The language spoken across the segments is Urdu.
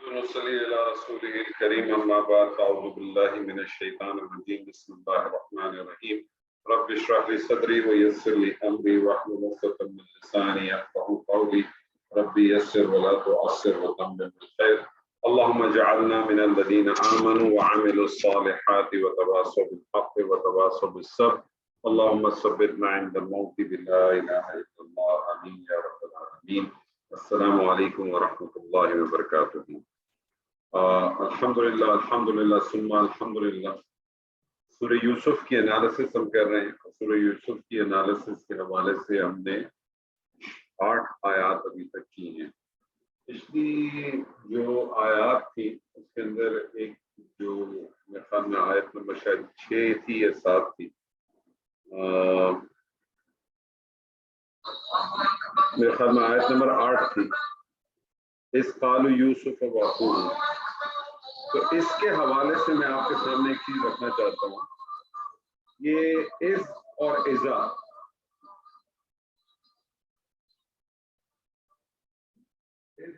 نصلي على رسوله الكريم أما بعد أعوذ بالله من الشيطان الرجيم بسم الله الرحمن الرحيم رب اشرح لي صدري ويسر لي أمري واحلل عقدة من لساني يفقهوا قولي ربي يسر ولا تعسر وتمم بالخير اللهم اجعلنا من الذين آمنوا وعملوا الصالحات وتواصوا بالحق وتواصوا بالصبر اللهم ثبتنا عند الموت بلا إله إلا الله آمين يا رب العالمين السلام علیکم ورحمۃ اللہ وبرکاتہ۔ الحمدللہ ثم الحمدللہ سورہ یوسف کی انالیسس ہم کر رہے ہیں۔ سورہ یوسف کی انالیسس کے حوالے سے ہم نے 8 آیات ابھی تک کی ہیں۔ پچھلی جو آیات تھی اس کے اندر ایک جو میرے خیال میں آیت نمبر شاید 6 تھی یا 7 تھی، میرے خیال میں آیت نمبر 8 تھی، اس قالوا یوسف واخوہ۔ تو اس کے حوالے سے میں آپ کے سامنے ایک چیز رکھنا چاہتا ہوں، یہ از اور اذا، اس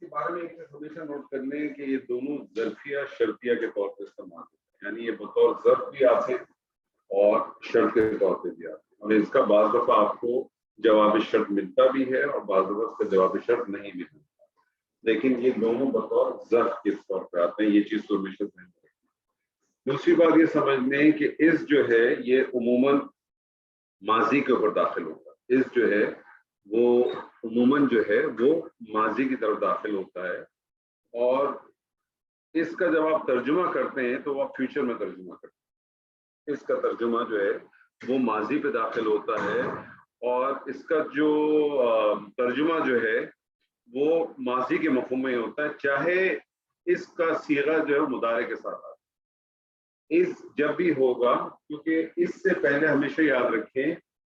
کے بارے میں ایک چیز ہمیشہ نوٹ کر لیں کہ یہ دونوں ظرفیہ شرطیہ کے طور پر استعمال ہوتے ہیں، یعنی یہ بطور ظرف بھی آتے اور شرط کے طور پہ بھی آتے ہیں، اور اس کا بعض دفعہ آپ کو جواب شرط ملتا بھی ہے اور بعض دفعہ اس کا جواب شرط نہیں بھی ملتا، لیکن یہ دونوں بطور ظرف کے طور پہ آتے ہیں۔ یہ چیز تو ہمیشہ ذہن میں رکھیں۔ دوسری بات یہ سمجھ لیں کہ اس جو ہے یہ عموماً ماضی کے اوپر داخل ہوتا ہے، اس جو ہے وہ عموماً جو ہے وہ ماضی کی طرف داخل ہوتا ہے، اور اس کا جب آپ ترجمہ کرتے ہیں تو وہ آپ فیوچر میں ترجمہ کرتے ہیں۔ اس کا ترجمہ جو ہے وہ ماضی پہ داخل ہوتا ہے، اور اس کا جو ترجمہ جو ہے وہ ماضی کے مفہوم میں ہوتا ہے، چاہے اس کا صیغہ جو ہے مضارع کے ساتھ آتا ہے۔ اس جب بھی ہوگا، کیونکہ اس سے پہلے ہمیشہ یاد رکھیں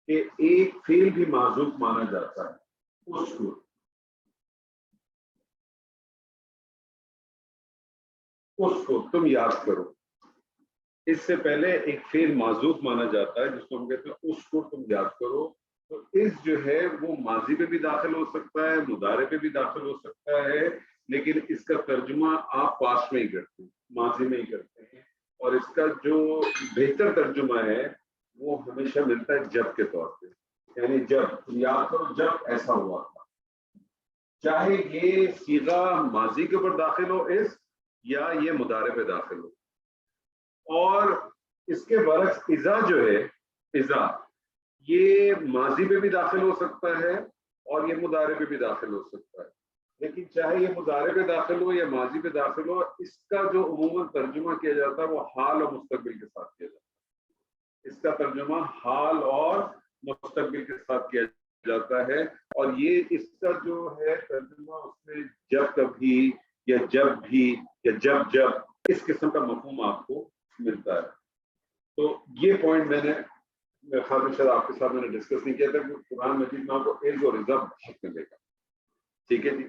کہ ایک فعل بھی معذوف مانا جاتا ہے، اس کو تم یاد کرو، اس سے پہلے ایک فعل معذوف مانا جاتا ہے جس کو ہم کہتے ہیں اس کو تم یاد کرو۔ تو اس جو ہے وہ ماضی پہ بھی داخل ہو سکتا ہے، مضارع پہ بھی داخل ہو سکتا ہے، لیکن اس کا ترجمہ آپ پاسٹ میں ہی کرتے ہیں، ماضی میں ہی کرتے ہیں، اور اس کا جو بہتر ترجمہ ہے وہ ہمیشہ ملتا ہے جب کے طور پہ، یعنی جب تم یاد کرو جب ایسا ہوا تھا، چاہے یہ صیغہ ماضی کے اوپر داخل ہو اس، یا یہ مضارع پہ داخل ہو۔ اور اس کے برعکس اذا جو ہے، اذا یہ ماضی پہ بھی داخل ہو سکتا ہے اور یہ مضارع پہ بھی داخل ہو سکتا ہے، لیکن چاہے یہ مضارع پہ داخل ہو یا ماضی پہ داخل ہو، اس کا جو عموماً ترجمہ کیا جاتا ہے وہ حال اور مستقبل کے ساتھ کیا جاتا ہے۔ اس کا ترجمہ حال اور مستقبل کے ساتھ کیا جاتا ہے، اور یہ اس کا جو ہے ترجمہ اس میں جب کبھی یا جب بھی یا جب اس قسم کا مفہوم آپ کو ملتا ہے۔ تو یہ پوائنٹ میں نے خیال میں شاید آپ کے ساتھ میں نے ڈسکس نہیں کیا تھا کہ قرآن مجید میں آپ کو از اور اذا حق میں دے گا، ٹھیک ہے جی،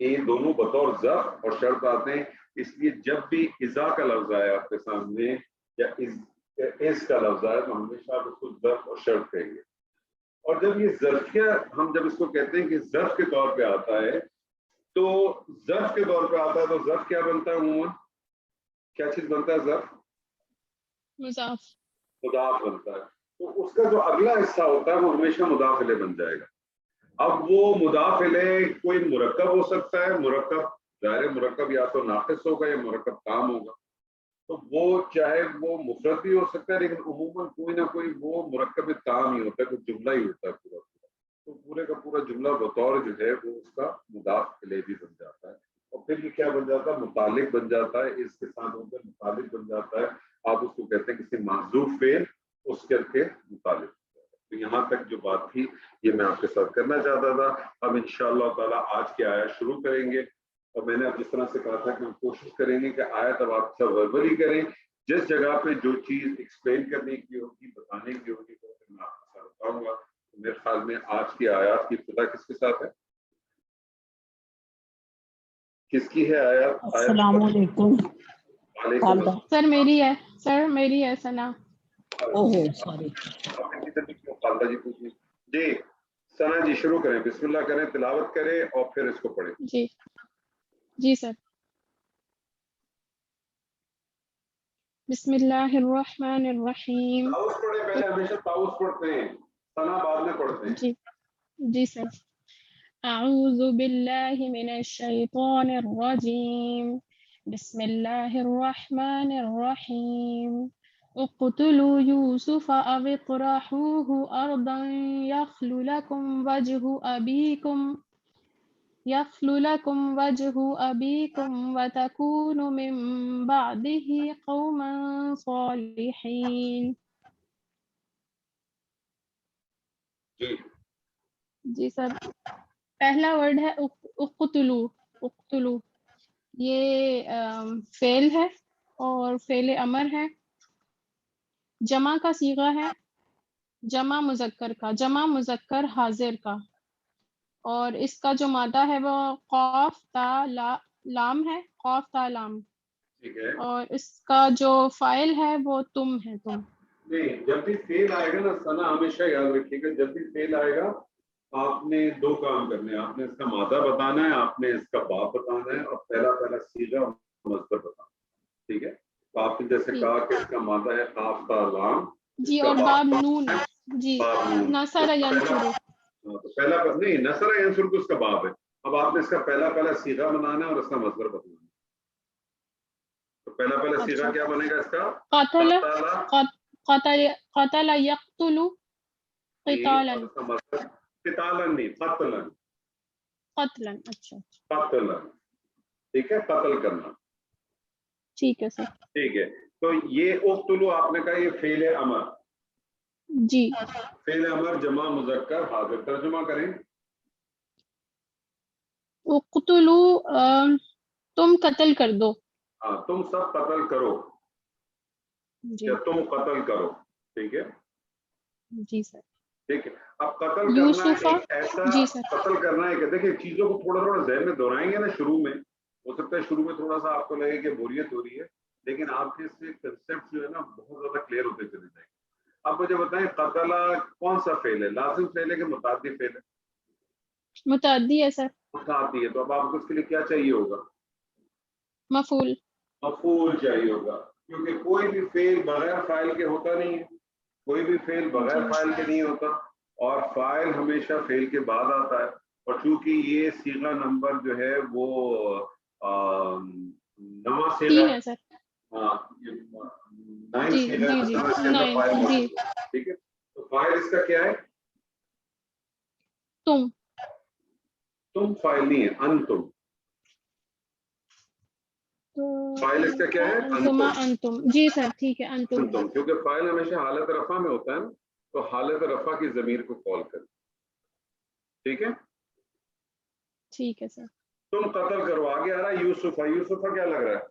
یہ دونوں بطور ظرف اور شرط آتے ہیں، اس لیے جب بھی اذا کا لفظ آیا آپ کے سامنے یا اس کا لفظ آیا تو ہمیشہ آپ اس کو ظرف اور شرط کہیں گے۔ اور جب یہ ظرفیہ ہم جب اس کو کہتے ہیں کہ ظرف کے طور پہ آتا ہے، تو ظرف کے طور پہ آتا ہے تو ظرف کیا بنتا ہے عموماً، کیا چیز بنتا ہے ظرف؟ مضاف بنتا ہے، تو اس کا جو اگلا حصہ ہوتا ہے وہ ہمیشہ مضاف الیہ بن جائے گا۔ اب وہ مضاف الیہ کوئی مرکب ہو سکتا ہے، مرکب ظاہر مرکب یا تو ناقص ہوگا یا مرکب تام ہوگا، تو وہ چاہے وہ مفرد بھی ہو سکتا ہے، لیکن عموماً کوئی نہ کوئی وہ مرکب تام ہی ہوتا ہے، کوئی جملہ ہی ہوتا ہے پورا، تو پورے کا پورا جملہ بطور جو ہے وہ اس کا مضاف الیہ بھی بن جاتا ہے، اور پھر یہ کیا بن جاتا ہے، متعلق بن جاتا ہے، اس کے ساتھ ہو کر متعلق بن جاتا ہے، آپ اس کو کہتے ہیں کسی محذوف فعل اس کے متعلق۔ تو یہاں تک جو بات تھی یہ میں آپ کے ساتھ کرنا چاہتا تھا۔ اب انشاءاللہ تعالیٰ آج کی آیت شروع کریں گے، اور میں نے اب جس طرح سے کہا تھا کہ ہم کوشش کریں گے کہ آیت اب آپ سب وربلی کریں، جس جگہ پہ جو چیز ایکسپلین کرنے کی ہوگی، بتانے کی ہوگی، تو میں آپ کے ساتھ بتاؤں گا۔ میرے خیال میں آج کی آیات کی ابتدا کس کے ساتھ ہے، کس کی ہے آیات؟ السلام علیکم۔ سر میری ہے، سر میری ہے ثنا۔ اوہ سوری، جی سنا جی شروع کریں, بسم اللہ کریں, تلاوت کریں اور پھر اس کو پڑھیں. جی جی سر. بسم اللہ الرحمن الرحیم. تاؤس پڑھیں پہلے, ہمیشہ تاؤس پڑھتے ہیں, سنا بعد میں پڑھتے ہیں. جی جی سر. اعوذ باللہ من الشیطان الرجیم. بسم اللہ الرحمن الرحیم. اقتلوا يوسف أو اطرحوه أرضا يخل لكم وجه أبيكم وتكونوا من بعده قوما صالحين. جی سر. پہلا ورڈ ہے اقتلو. اقتلو یہ فعل ہے اور فعل امر ہے, جمع کا صیغہ ہے, جمع مذکر کا, جمع مذکر حاضر کا, اور اس کا جو مادہ ہے وہ قاف تا لام ہے, قاف تا لام. ٹھیک ہے, اور اس کا جو فاعل ہے وہ تم ہے, تم. نہیں جب بھی فیل آئے گا نا سنا ہمیشہ یاد رکھیے گا, جب بھی فیل آئے گا آپ نے دو کام کرنے ہیں, آپ نے اس کا مادہ بتانا ہے, آپ نے اس کا باب بتانا ہے, اور پہلا صیغہ مصدر بتانا. ٹھیک ہے, تو آپ نے جیسے کہا کہ اس کا مادہ ہے قاف تا لام. جی, اور باب نون. جی, نصر ینصر. تو پہلا نہیں, نصر ینصر کو اس کا باب ہے. اب آپ نے اس کا پہلا صیغہ بنانا ہے اور اس کا مصدر بتانا ہے. تو پہلا صیغہ کیا بنے گا اس کا؟ قتل. قتل یقتل قتالا. قتالا نہیں, قتلا. قتلا. اچھا قتلا, ٹھیک ہے, قتل کرنا. ٹھیک ہے سر. ٹھیک ہے, تو یہ اقتلو آپ نے کہا یہ فعل امر. جی, فعل امر جمع مذکر حاضر, ترجمہ کریں. اقتلو تم قتل کر دو. ہاں, تم سب قتل کرو جی یا تم قتل کرو. ٹھیک ہے, جی سر. ٹھیک ہے. اب قتل کرنا یوسف. ایک ایسا, جی سر. قتل کرنا ہے کہ دیکھیں چیزوں کو تھوڑا ذہن میں دہرائیں گے نا شروع میں, ہو سکتا ہے شروع میں تھوڑا سا آپ کو لگے کہ بوریت ہو رہی ہے, لیکن آپ کے سے کنسیپٹ جو ہے نا بہت زیادہ کلیئر ہوتے چلے جائیں گے. اب مجھے بتائیں قتل کون سا فعل ہے, لازم فعل ہے کہ متعدی فعل ہے؟ متعدی ہے سر. متعدی ہے. تو اب آپ کو اس کے لیے کیا چاہیے ہوگا؟ مفعول. مفعول چاہیے ہوگا, کیونکہ کوئی بھی فعل بغیر فاعل کے ہوتا نہیں ہے, کوئی بھی فعل بغیر فاعل کے نہیں ہوتا, اور فاعل ہمیشہ فعل کے بعد آتا ہے. اور چونکہ یہ صیغہ نمبر جو ہے وہ نواں صیغہ تین ہے سر. ہاں, نائن جی صیغہ جی ہے, جی, تو اس کے اندر 9. فاعل جی, موجود ہے. ٹھیک ہے, تو فاعل اس کا کیا ہے؟ تم. تم فاعل نہیں ہے, انتم. فاعل اس کا کیا ہے؟ انتما. انتم. جی سر, ٹھیک ہے, انتم. انتم, کیونکہ فاعل ہمیشہ حالت رفع میں ہوتا ہے نا, تو حالت رفع کی ضمیر کو کال کریں. ٹھیک ہے, ٹھیک ہے سر. تم قتل کرو. آگے آ رہا ہے یوسفہ. یوسفہ کیا لگ رہا ہے؟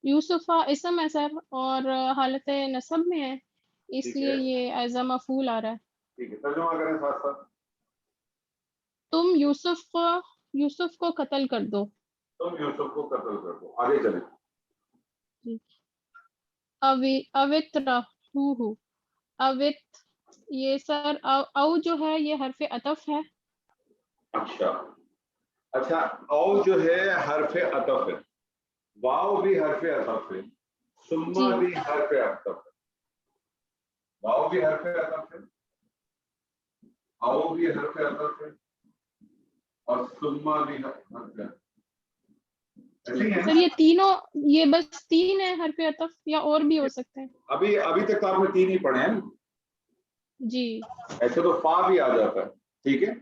یوسفہ اسم ہے سر, اور حالت نصب میں ہے, اس ٹھیک لیے ہے, یہ ایز اے مفعول آ رہا ہے. ٹھیک ہے, ترجمہ کریں ساتھ ساتھ. تم یوسف کو قتل کر دو. تم یوسف کو قتل کر دو. آگے چلیں. اوت رہو. اوت, یہ سر او جو ہے یہ حرف عطف ہے. اچھا, او جو ہے حرف عطف ہے, واو بھی حرف عطف ہے, ثم جی, بھی حرف عطف ہے. واو بھی حرف عطف ہے, او بھی حرف عطف ہے, اور ثم بھی حرف عطف ہے. سر یہ تینوں, یہ بس تین ہے حرف عطف, یا اور بھی ہو سکتے ہیں؟ ابھی تک تو آپ نے تین ہی پڑھے ہیں. جی, ایسے تو فا بھی آ جاتا ہے. ٹھیک ہے,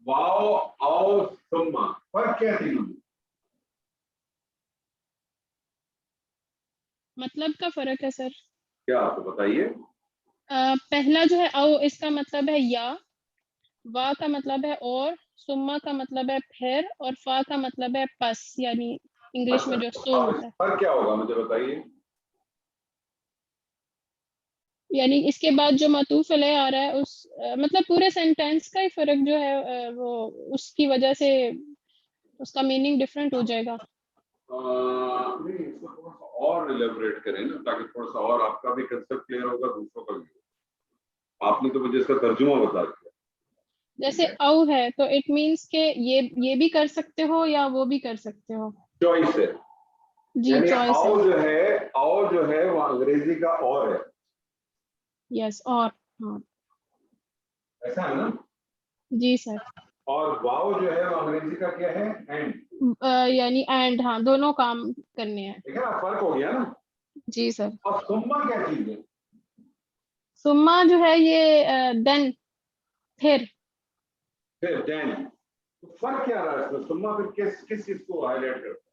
واو او ثم, فرق کیا ہے تینوں میں؟ مطلب کا فرق ہے سر. کیا آپ کو بتائیے. پہلا جو ہے او, اس کا مطلب ہے یا, وا کا مطلب ہے اور, سما کا مطلب ہے پھر, اور فا کا مطلب ہے پس, یعنی انگلش میں جو سو ہوتا ہے. فرق کیا ہوگا مجھے بتائیے. یعنی اس کے بعد جو معطوف علیہ آ رہا ہے, اس مطلب پورے سینٹینس کا ہی فرق جو ہے وہ اس کی وجہ سے اس کا میننگ ڈفرینٹ ہو جائے گا. نہیں, اس کو تھوڑا سا اور ایلیبریٹ کریں نا, تاکہ تھوڑا سا اور آپ کا بھی کنسپٹ کلیئر ہوگا, دوسروں کا بھی. آپ نے تو مجھے اس کا ترجمہ بتا دیا. جیسے او ہے تو اٹ مینس کہ یہ بھی کر سکتے ہو یا وہ بھی کر سکتے ہو. چوائس ہے. جی یعنی چوائس او ہے. جو ہے وہ انگریزی کا اور ہے. یس اور. ہاں ایسا ہے نا. جی سر. اور واؤ جو ہے وہ انگریزی کا کیا ہے؟ اینڈ. یعنی اینڈ. ہاں دونوں کام کرنے ہیں. ٹھیک ہے نا, فرق ہو گیا نا. جی سر. اور ثم کیا چیز ہے؟ ثم جو ہے یہ دین پھر. پھر دین. فرق کیا رہا ہے اس میں؟ ثم پھر کس چیز کو ہائی لائٹ کرتا ہے؟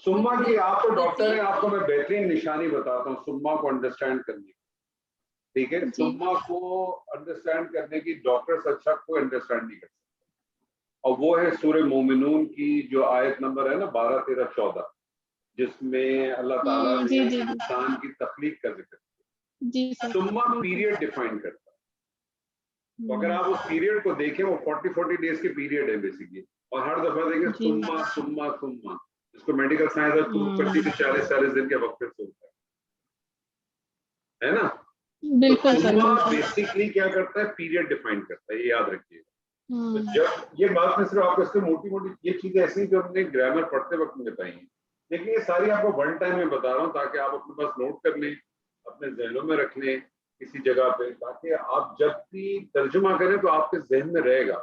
ثم کی آپ تو ڈاکٹر ہیں, آپ کو میں بہترین نشانی بتاتا ہوں ثم کو انڈرسٹینڈ کرنے کی. ٹھیک ہے, ثم کو انڈرسٹینڈ کرنے کی ڈاکٹر اچھا کوئی انڈرسٹینڈ نہیں کر سکتا. اور وہ ہے سورہ مومنون کی جو آیت نمبر ہے نا 12, 13, 14, جس میں اللہ تعالیٰ نے انسان کی تخلیق کا ذکر کیا. جی سر. ثم پیریڈ ڈیفائن کرتا ہے. تو اگر آپ اس پیریڈ کو دیکھیں وہ 40 ڈیز کے پیریڈ ہے بیسیکلی, اور ہر دفعہ دیکھیں ثم اس کو میڈیکل سائنس پروف کرتی ہے کہ 40 دن کے وقت سے ہوتا ہے نا. بالکل سر. ثم بیسیکلی کیا کرتا ہے؟ پیریڈ ڈیفائن کرتا ہے, یہ یاد رکھیے. تو جب یہ بات میں صرف آپ کو اس سے موٹی یہ چیزیں ایسی ہیں جو ہم نے گرامر پڑھتے وقت میں بتائی ہیں, لیکن یہ ساری آپ کو ون ٹائم میں بتا رہا ہوں تاکہ آپ اپنے پاس نوٹ کر لیں, اپنے ذہنوں میں رکھ لیں کسی جگہ پہ, تاکہ آپ جب بھی ترجمہ کریں تو آپ کے ذہن میں رہے گا.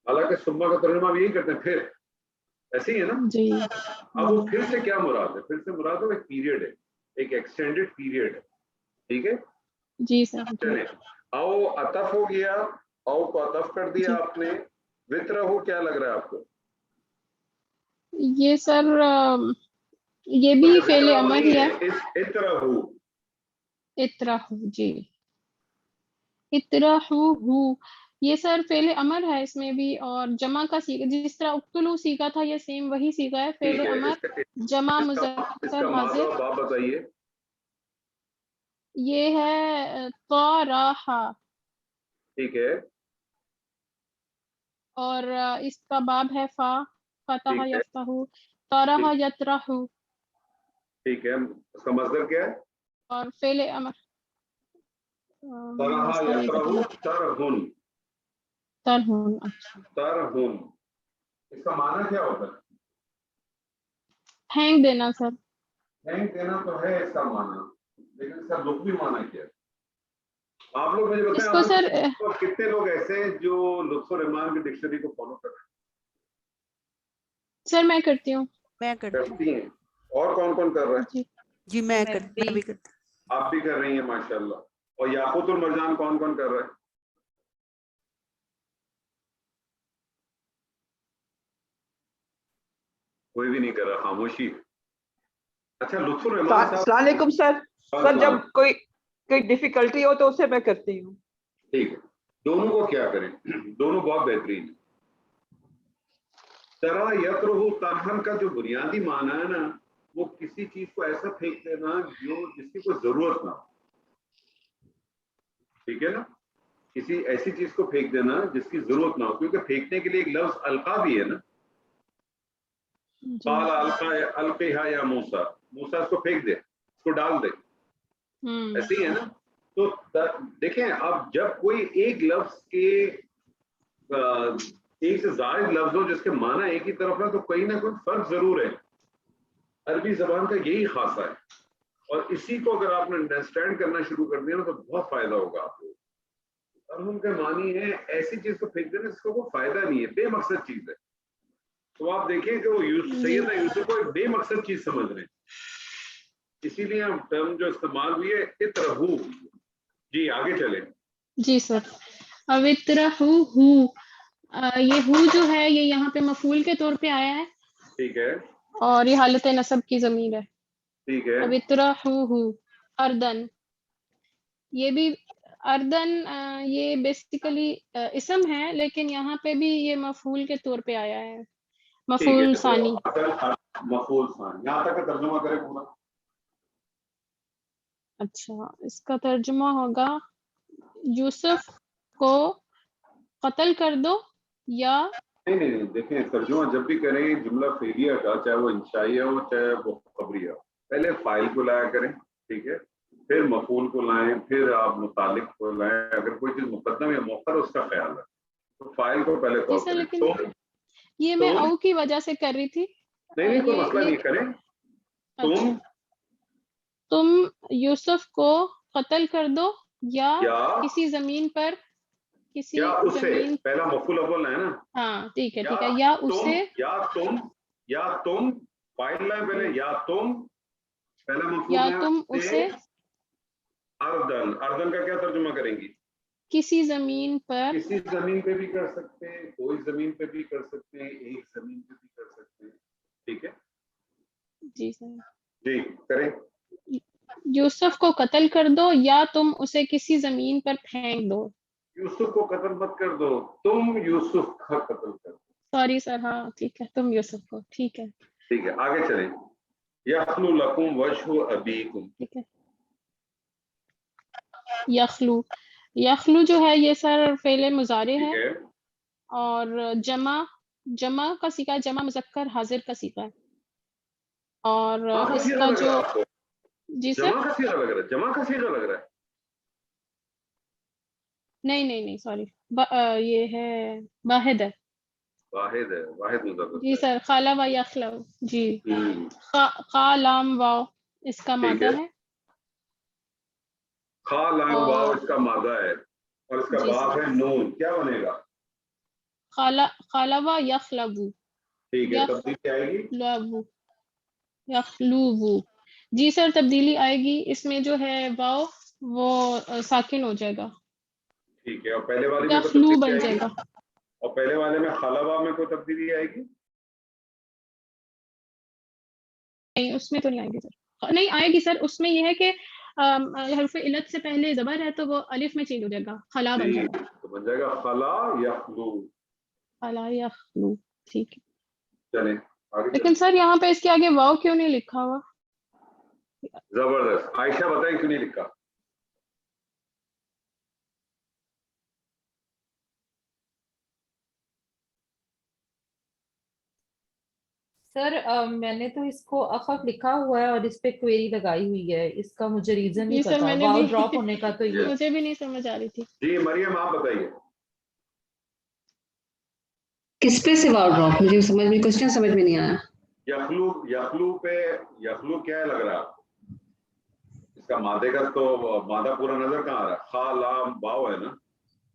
حالانکہ ثم کا ترجمہ بھی یہی کرتے ہیں, پھر. ایسے ہی ہے نا. جی. اب وہ پھر سے کیا مراد ہے؟ پھر سے مراد ہے ایک پیریڈ ہے, ایک ایکسٹینڈیڈ پیریڈ ہے. ٹھیک ہے. جی سر. چلیں, او عطف ہو گیا, او کو عطف کر دیا آپ نے. وطرہ ہو کیا لگ رہا ہے آپ کو؟ یہ سر یہ بھی فعل امر ہی ہے. اترہو. اترہو. جی اترہو یہ سر فعل امر ہے اس میں بھی, اور جمع کا سیغہ جس طرح اقتلو سیغہ تھا یہ سیم وہی سیغہ ہے. فعل امر جمع اس مذکر کا ماضی حاضر. باب بتائیے. یہ ہے طارحہ. ٹھیک ہے. اور اس کا باب ہے فا. فتح ٹھیک ہے. یفتح. طرح یطرح. ٹھیک ہے, اس کا مصدر کیا ہے؟ اور فعل امر طرح مصدر یطرح ترہن. ترہن. اچھا. ترہن, اس کا معنی کیا ہوتا ہے؟ پھینک دینا سر. پھینک دینا تو ہے اس کا معنی, لیکن اس کا لغوی معنی کیا ہے؟ آپ لوگ مجھے اس بتائیں, کو سر آپ لوگ کتنے لوگ ایسے ہیں جو لطف الرحمان کی ڈکشنری کو فالو کر رہے ہیں؟ سر میں کرتی ہوں. میں کرتی ہیں. اور کون کون کر رہا ہے؟ جی جی میں بھی کرتی. آپ بھی کر رہی ہیں, ماشاءاللہ. اور یاقوت المرجان کون کون کر رہا ہے؟ کوئی بھی نہیں کر رہا, خاموشی. اچھا, لطف الرحمان صاحب. السلام علیکم سر. سر جب کوئی ڈیفیکلٹی ہو تو اسے میں کرتی ہوں. ٹھیک ہے, دونوں کو کیا کریں, دونوں بہت بہترین ہے. طرح یطرح ترہن کا جو بنیادی معنی ہے نا, وہ کسی چیز کو ایسا پھینک دینا جس کی کوئی ضرورت نہ ہو. ٹھیک ہے نا, کسی ایسی چیز کو پھینک دینا جس کی ضرورت نہ ہو, کیونکہ پھینکنے کے لیے ایک لفظ القا بھی ہے نا. قال القیہا یا موسیٰ, موسیٰ اس کو پھینک دے, اس کو ڈال دے. ایسے ہی ہے نا. تو دیکھیں, اب جب کوئی ایک لفظ کے ایک سے زائد لفظ ہو جس کے معنی ایک ہی طرف ہے, تو کہیں نہ کوئی فرق ضرور ہے. عربی زبان کا یہی خاصہ ہے, اور اسی کو اگر آپ نے انڈرسٹینڈ کرنا شروع کر دیا نا تو بہت فائدہ ہوگا آپ کو. ترہن کا معنی ہے ایسی چیز کو پھینک دینا جس کو کوئی فائدہ نہیں ہے, بے مقصد چیز ہے. تو آپ دیکھیں کہ وہ سیدنا یوسف کو ایک بے مقصد چیز سمجھ رہے ہیں, اسی لیے ہم ٹرم جو استعمال ہوئی ہے اترہو. جی آگے چلیں. جی سر. اب اترہو یہ ہو جو ہے یہ یہاں پہ مفعول کے طور پہ آیا ہے. ٹھیک ہے. اور یہ حالت نصب کی ضمیر ہے. ٹھیک ہے. اب اترہو اردن, یہ بھی اردن یہ بیسیکلی اسم ہے, لیکن یہاں پہ بھی یہ مفعول کے طور پہ آیا ہے. مفعول ثانی. مفعول ثانی, یہاں تک کا ترجمہ کریں پورا. اچھا, اس کا ترجمہ ہوگا یوسف کو قتل کر دو, یا نہیں, دیکھیں ترجمہ جب بھی کریں جملہ فعلیہ کا, چاہے وہ انشائیہ ہو چاہے وہ خبریہ ہو, پہلے فاعل کو لایا کریں. ٹھیک ہے. پھر مفعول کو لائیں، پھر آپ متعلق کو لائیں. اگر کوئی چیز مقدم یا مؤخر اس کا خیال ہے تو فاعل کو پہلے جی کال سر کریں. لیکن تم یہ میں او کی وجہ سے کر رہی تھی. نہیں کوئی یہ مسئلہ نہیں کریں. اچھا تم تم یوسف کو قتل کر دو یا یا کسی زمین پر کسی یا اسے، زمین. پہلا مفعول اول ہے نا. ہاں ٹھیک ہے ٹھیک ہے. یا اسے یا تم فاعل لائیں پہلے، یا تم پہلا مفعول یا ہے تم اسے اردن. اردن کا کیا ترجمہ کریں گی؟ کسی زمین پر. کسی زمین پہ بھی کر سکتے ہیں، کوئی زمین پہ بھی کر سکتے ہیں، ایک زمین پہ بھی کر سکتے ہیں. ٹھیک ہے جی سر. جی کریں. یوسف کو قتل کر دو یا تم اسے کسی زمین پر پھینک دو. یوسف کو قتل مت کر دو، تم یوسف کا قتل کر دو. Sorry sir. ہاں ٹھیک ہے تم یوسف کو. ٹھیک ہے ٹھیک ہے آگے چلیں. یخلو لکم وجہ ابیکم. ٹھیک ہے. یخلو یخلو جو ہے یہ سر فعل مضارع ٹھیک ہے ہے اور جمع کا صیغہ جمع مذکر حاضر کا صیغہ ہے. اور جمع کا اس صیغہ کا لگ جو رہا ہے آپ کو؟ جی سر. جمع کا صیغہ لگ رہا ہے، جمع کا صیغہ لگ رہا ہے. نہیں سوری یہ ہے واحد ہے. واحد ہے، واحد مذکر جی ہے. سر. خالا و یخلو. جی ہم، خا لام واو اس کا ٹھیک مادہ ہے. ہے. خا لام واو اور اس کا مادہ ہے اور اس کا جی باپ سر. ہے نون. کیا بنے گا؟ خالا و یخلبو. ٹھیک ہے تبدیلی آئے گی. یخلبو یخلوبو. جی سر تبدیلی آئے گی. اس میں جو ہے واو وہ ساکن ہو جائے گا. ٹھیک ہے. اور پہلے والے میں کوئی یخلو تبدیلی بن آئے جائے گی؟ گا. اور پہلے والے میں خلوا میں کوئی تبدیلی آئے گی؟ نہیں اس میں تو نہیں آئے گی سر. نہیں آئے گی سر. اس میں یہ ہے کہ حرف علت سے پہلے زبر ہے تو وہ الف میں چینج ہو جائے گا. خلا بن جائے گا. تو بن جائے گا خلا یخلو. خلا یخلو. ٹھیک ہے. چلیں آگے لیکن چلیں. سر یہاں پہ اس کے آگے واو کیوں نہیں لکھا ہوا؟ زبردست. عائشہ بتائیں کیوں نہیں لکھا؟ سر میں نے تو اس کو اخف لکھا ہوا ہے اور اس پہ کوئری لگائی ہوئی ہے. اس کا مجھے ریزن نہیں جی سر پتا. میں نے واؤ بھی ڈراپ ہونے کا تو یہ مجھے بھی نہیں سمجھ آ رہی تھی. جی مریم آپ بتائیے. کس پہ سے واو ڈراپ؟ مجھے سمجھ میں کوشچن سمجھ میں نہیں آیا. یخلو پہ یخلو کیا لگ رہا ہے آپ کو؟ اس کا مادے کا تو مادہ پورا نظر کہاں آ رہا ہے؟ خا لام واو ہے نا،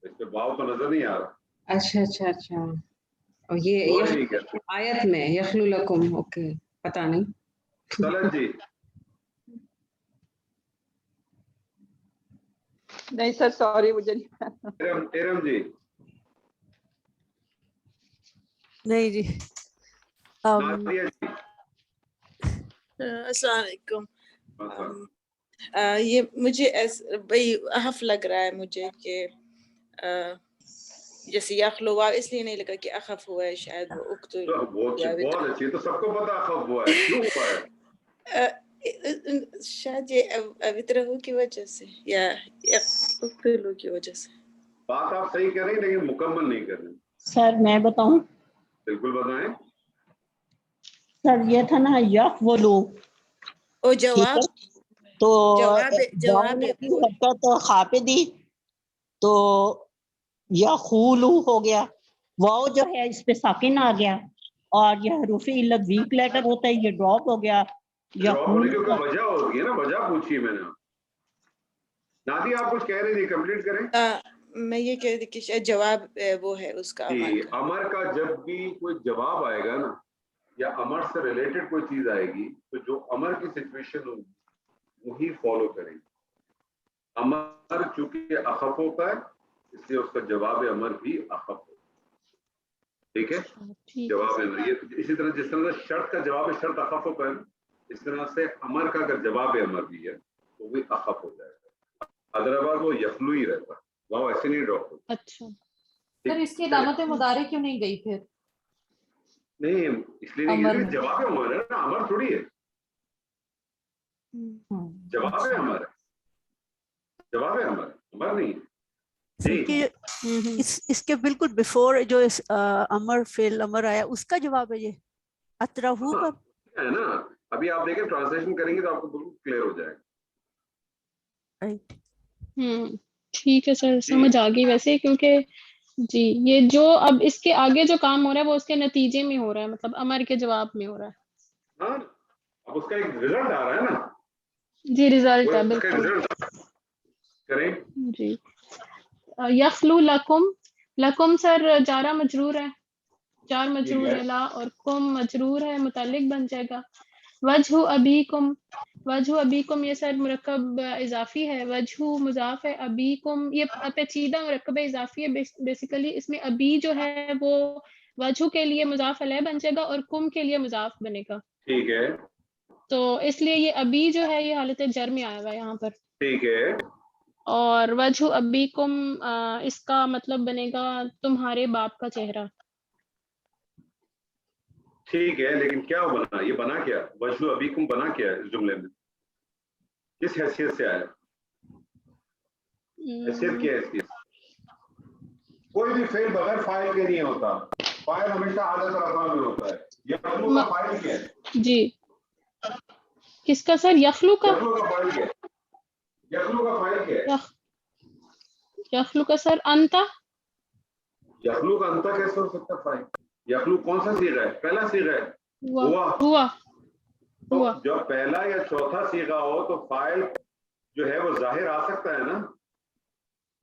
اس پہ واو تو نظر نہیں آ رہا. اچھا اور یہ وہ ٹھیک ہے. آیت میں یخلو لکم. اوکے پتہ نہیں. طلعت جی نہیں سر سوری مجھے نہیں. ارم جی نہیں جی. نادیہ جی السلام علیکم. مثلا یہ مجھے بھائی احف لگ رہا ہے مجھے کہ جیسے یخلو واو اس لیے نہیں لگا کہ اخف ہوا ہے شاید وہ اقتل بہت اچھی. تو سب کو پتا خب ہوا ہے، کیوں ہوا ہے؟ شاید یہ اوترہو کی وجہ سے یا اقتلو کی وجہ سے. بات آپ صحیح کر رہے ہیں لیکن مکمل نہیں کر رہے. سر میں بتاؤں. بالکل بتائیں. سر یہ تھا نا یک وہ لوگ او ٹھیک جواب ہے تو جواب نے اپنی حرکت خا پہ دی تو یا خولو ہو گیا. واؤ جو ہے اس پہ ساکن آ گیا اور یہ حروف علت ویک لیٹر ہوتا ہے یہ ڈراپ ہو گیا. جواب ہونے کی کوئی وجہ ہوگی نا، وجہ پوچھی میں نے. نادی آپ کچھ کہہ رہے تھے، کمپلیٹ کریں. میں یہ کہہ رہی کہ شاید جواب وہ ہے اس کا جی امر کا. امر کا جب بھی کوئی جواب آئے گا نا یا امر سے ریلیٹڈ کوئی چیز آئے گی تو جو امر کی سچویشن ہوگی وہی فالو کریں گے. امر چونکہ اخف ہوتا ہے اس لیے اس کا جواب امر بھی اخف ہوتا ہے. ٹھیک ہے. جواب امر یہ اسی طرح جس طرح شرط کا جواب شرط اخف ہوتا ہے اس طرح سے امر کا اگر جواب امر بھی ہے تو وہ اخف ہو جائے گا. ادروائز وہ یخلو ہی رہتا ہے، وہ ایسے نہیں ڈراپ ہوتا. اچھا سر اس کی علامت مضارع کیوں نہیں گئی پھر؟ نہیں اس لیے امر نہیں، میں جواب امر ہے نا، امر تھوڑی ہے. جواب ہے امر ہے، جواب ہے امر، امر نہیں ہے. کہ اس کے بالکل بیفور جو امر فعل امر آیا اس کا جواب ہے یہ اترہو کا ہے نا. ابھی آپ دیکھیں ٹرانسلیشن کریں گے تو آپ کو بالکل کلیئر ہو جائے گا. ٹھیک ہے سر، سمجھ آ گئی ویسے، کیونکہ جی یہ جو اب اس کے آگے جو کام ہو رہا ہے وہ اس کے نتیجے میں ہو رہا ہے، مطلب امر کے جواب میں ہو رہا ہے. ہاں اب اس کا ایک رزلٹ آ رہا ہے نا، جی ریزلٹ وہ ہے اس کا بالکل. رزلٹ کریں. جی یخلو لکم، لکم سر جارہ مجرور ہے، جار مجرور ہے لا، اور کم مجرور ہے متعلق بن جائے گا. وجہ ابیکم، وجہ ابیکم یہ سر مرکب اضافی ہے، وجہ مضاف ہے، ابیکم یہ پیچیدہ مرکب اضافی ہے بیسیکلی. اس میں ابی جو ہے وہ وجہ کے لیے مضاف علیہ بن جائے گا اور کم کے لیے مضاف بنے گا. ٹھیک ہے، تو اس لیے یہ ابی جو ہے یہ حالت جر میں آئے گا یہاں پر. ٹھیک ہے، اور وجہ ابیکم اس کا مطلب بنے گا تمہارے باپ کا چہرہ. ٹھیک ہے. لیکن کیا بنا، یہ بنا کیا، وجہ ابیکم بنا کیا ہے اس جملے میں، کس حیثیت سے آیا، حیثیت کیا ہے اس کی؟ کوئی بھی فعل بغیر فاعل کے نہیں ہوتا، فاعل ہمیشہ عادت رفع میں ہوتا ہے. یخلو کا فاعل کیا ہے؟ جی کس کا سر؟ یخلو کا؟ یخلو کا فاعل کیا ہے؟ یخلو کا فاعل کیا ہے؟ یخلو کا سر انتا. یخلو کا انتا کیسے ہو سکتا ہے فاعل؟ یخلو کون سا صیغہ ہے؟ پہلا صیغہ ہے ہوا. ہوا تو ہوا. جب پہلا یا چوتھا صیغہ ہو تو فاعل جو ہے وہ ظاہر آ سکتا ہے نا.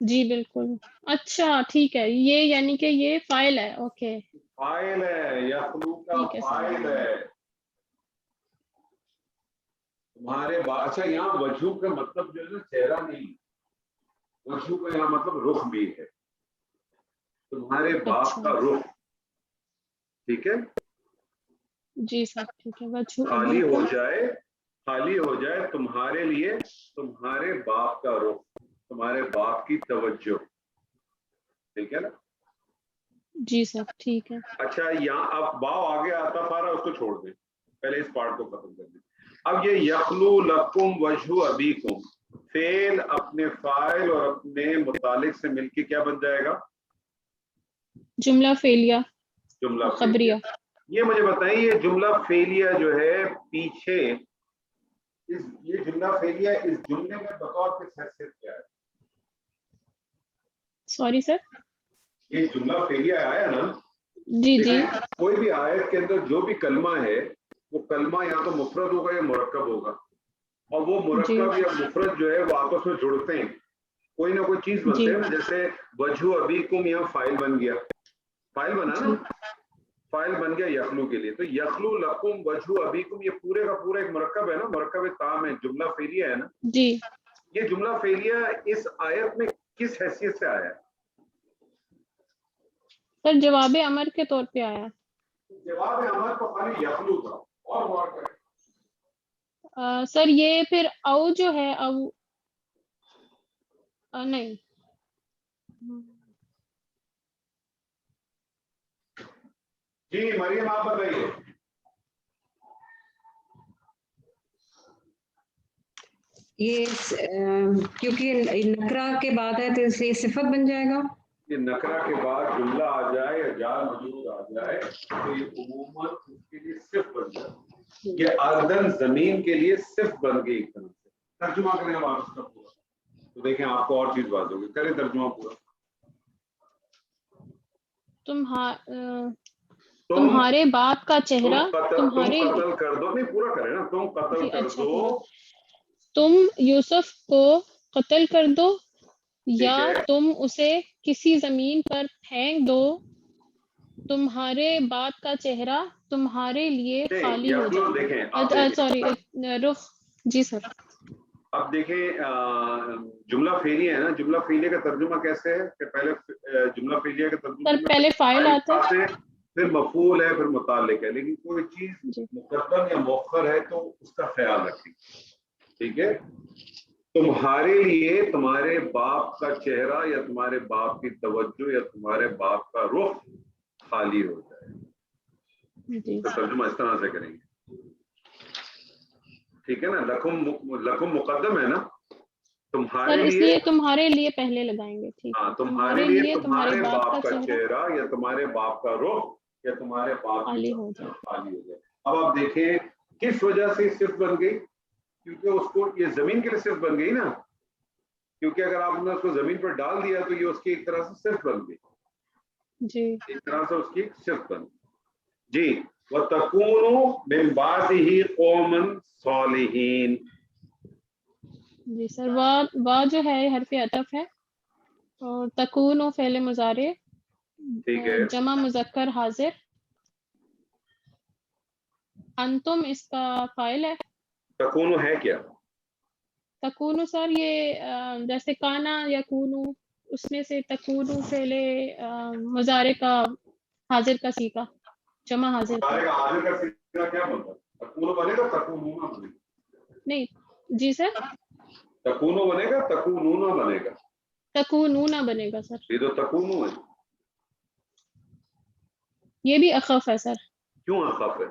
جی بالکل. اچھا ٹھیک ہے، یہ یعنی کہ یہ فاعل ہے. اوکے فاعل ہے، یخلو کا ٹھیک ہے فاعل سمجھ ہے. تمہارے اچھا یہاں وجہ کا مطلب جو ہے نا چہرہ نہیں، وجہ کا یہاں مطلب رخ بھی ہے، تمہارے باپ کا رخ. ٹھیک ہے، جی سر ٹھیک ہے. وجہ خالی ہو ابیکم، جائے، خالی ہو جائے تمہارے لیے تمہارے باپ کا رخ، تمہارے باپ کی توجہ. ٹھیک ہے نا. جی سر ٹھیک ہے. اچھا یہاں اب باؤ آگے آتا پارا، اس کو چھوڑ دیں، پہلے اس پارٹ کو ختم کر دیں. اب یہ یخلو لکم وجہ ابیکم فعل اپنے فاعل اور اپنے متعلق سے مل کے کیا بن جائے گا؟ جملہ فعلیہ جملہ خبریہ. فعلیہ. یہ مجھے بتائیں یہ جملہ فعلیہ جو ہے پیچھے یہ جملہ فعلیہ اس جملے میں بطور کس حیثیت کیا ہے؟ Sorry sir. یہ جملہ فعلیہ آیا نا، جی جی کوئی بھی آیت کے اندر جو بھی کلمہ ہے وہ کلمہ یا تو مفرد ہوگا یا مرکب ہوگا، اور وہ مرکب یا مفرد جو ہے وہ آپس میں جڑتے ہیں، کوئی نہ کوئی چیز بنتے ہیں نا. جیسے وجہ ابیکم یہاں فاعل بن گیا، فاعل بنا نا، فاعل بن گیا یخلو کے لیے. تو یخلو لکم وجہ ابیکم یہ پورے کا پورا ایک مرکب ہے نا، مرکب تام ہے، جملہ فعلیہ ہے نا. جی یہ جملہ فعلیہ اس آیت میں کس حیثیت سے آیا ہے؟ سر جواب امر کے طور پہ آیا. جواب امر تو خالی یخلو تھا، اور غور کریں. سر یہ پھر او جو ہے او نہیں جی مریم آپ بتائیے. یہ کیونکہ نکرہ کے بعد ہے تو اس لیے صفت بن جائے گا. یہ نکرہ کے بعد جملہ آ جائے یا جار مجرور آ جائے تو یہ عموماً اس کے لیے صفت بن جائے. یہ اردن زمین کے لیے صفت بن گئی ایک طرح سے. ترجمہ کریں اب آپ اس کا پورا، تو دیکھیں آپ کو اور چیز بات ہوگی. کریں ترجمہ پورا. تمہارے باپ کا چہرہ تمہارے تم قتل کر دو، نہیں پورا کریں نا، تم قتل کر دو، تم یوسف کو قتل کر دو یا تم اسے کسی زمین پر پھینک دو، تمہارے باپ کا چہرہ تمہارے لیے خالی ہو جائے. سوری رخ. جی سر. اب دیکھیں جملہ فعلیہ ہے نا، جملہ فعلیہ کا ترجمہ کیسے ہے کہ پہلے جملہ فعلیہ کا ترجمہ سر پہلے فاعل آتا ہے، پھر مفعول ہے، پھر متعلق ہے. لیکن کوئی چیز مقدم یا مؤخر ہے تو اس کا خیال رکھیں. ٹھیک ہے. تمہارے لیے تمہارے باپ کا چہرہ یا تمہارے باپ کی توجہ یا تمہارے باپ کا رخ خالی ہو جائے، تو ترجمہ اس طرح سے کریں گے. ٹھیک ہے نا. لکم مقدم ہے نا، تمہارے لیے، تمہارے لیے پہلے لگائیں گے. ٹھیک. ہاں تمہارے لیے تمہارے باپ کا چہرہ یا تمہارے باپ کا رخ یا تمہارے باپ خالی ہو جائے. خالی ہو جائے. اب آپ دیکھیں کس وجہ سے صفت بن گئی، کیونکہ اس کو یہ زمین کے لیے صفت بن گئی نا. کیونکہ اگر آپ نے اس کو زمین پر ڈال دیا تو یہ اس کی ایک طرح سے صرف بن گئی, جی ایک طرح سے اس کی صرف بن گئی. جی وَتَكُونُ مِن بَعْدِهِ قَوْمًا صَالِحِينَ. جی سر, وا جو ہے حرف عطف ہے, اور تکون فعل مضارع, ٹھیک ہے, جمع مذکر حاضر, انتم اس کا فاعل ہے. تکونو ہے کیا؟ تکونو سر یہ جیسے کانا یا کونو, اس میں سے تکونو فعل مضارع کا حاضر کا سیغہ, جمع حاضر کا. مضارع کا حاضر کا سیغہ کیا بنتا ہے؟ تکونو بنے گا تکونونا بنے گا؟ نہیں جی سر, تکونو بنے گا تکونونا بنے گا؟ تکونونا بنے گا سر. یہ تو تکونو ہے. یہ بھی اخف ہے سر. کیوں اخف ہے؟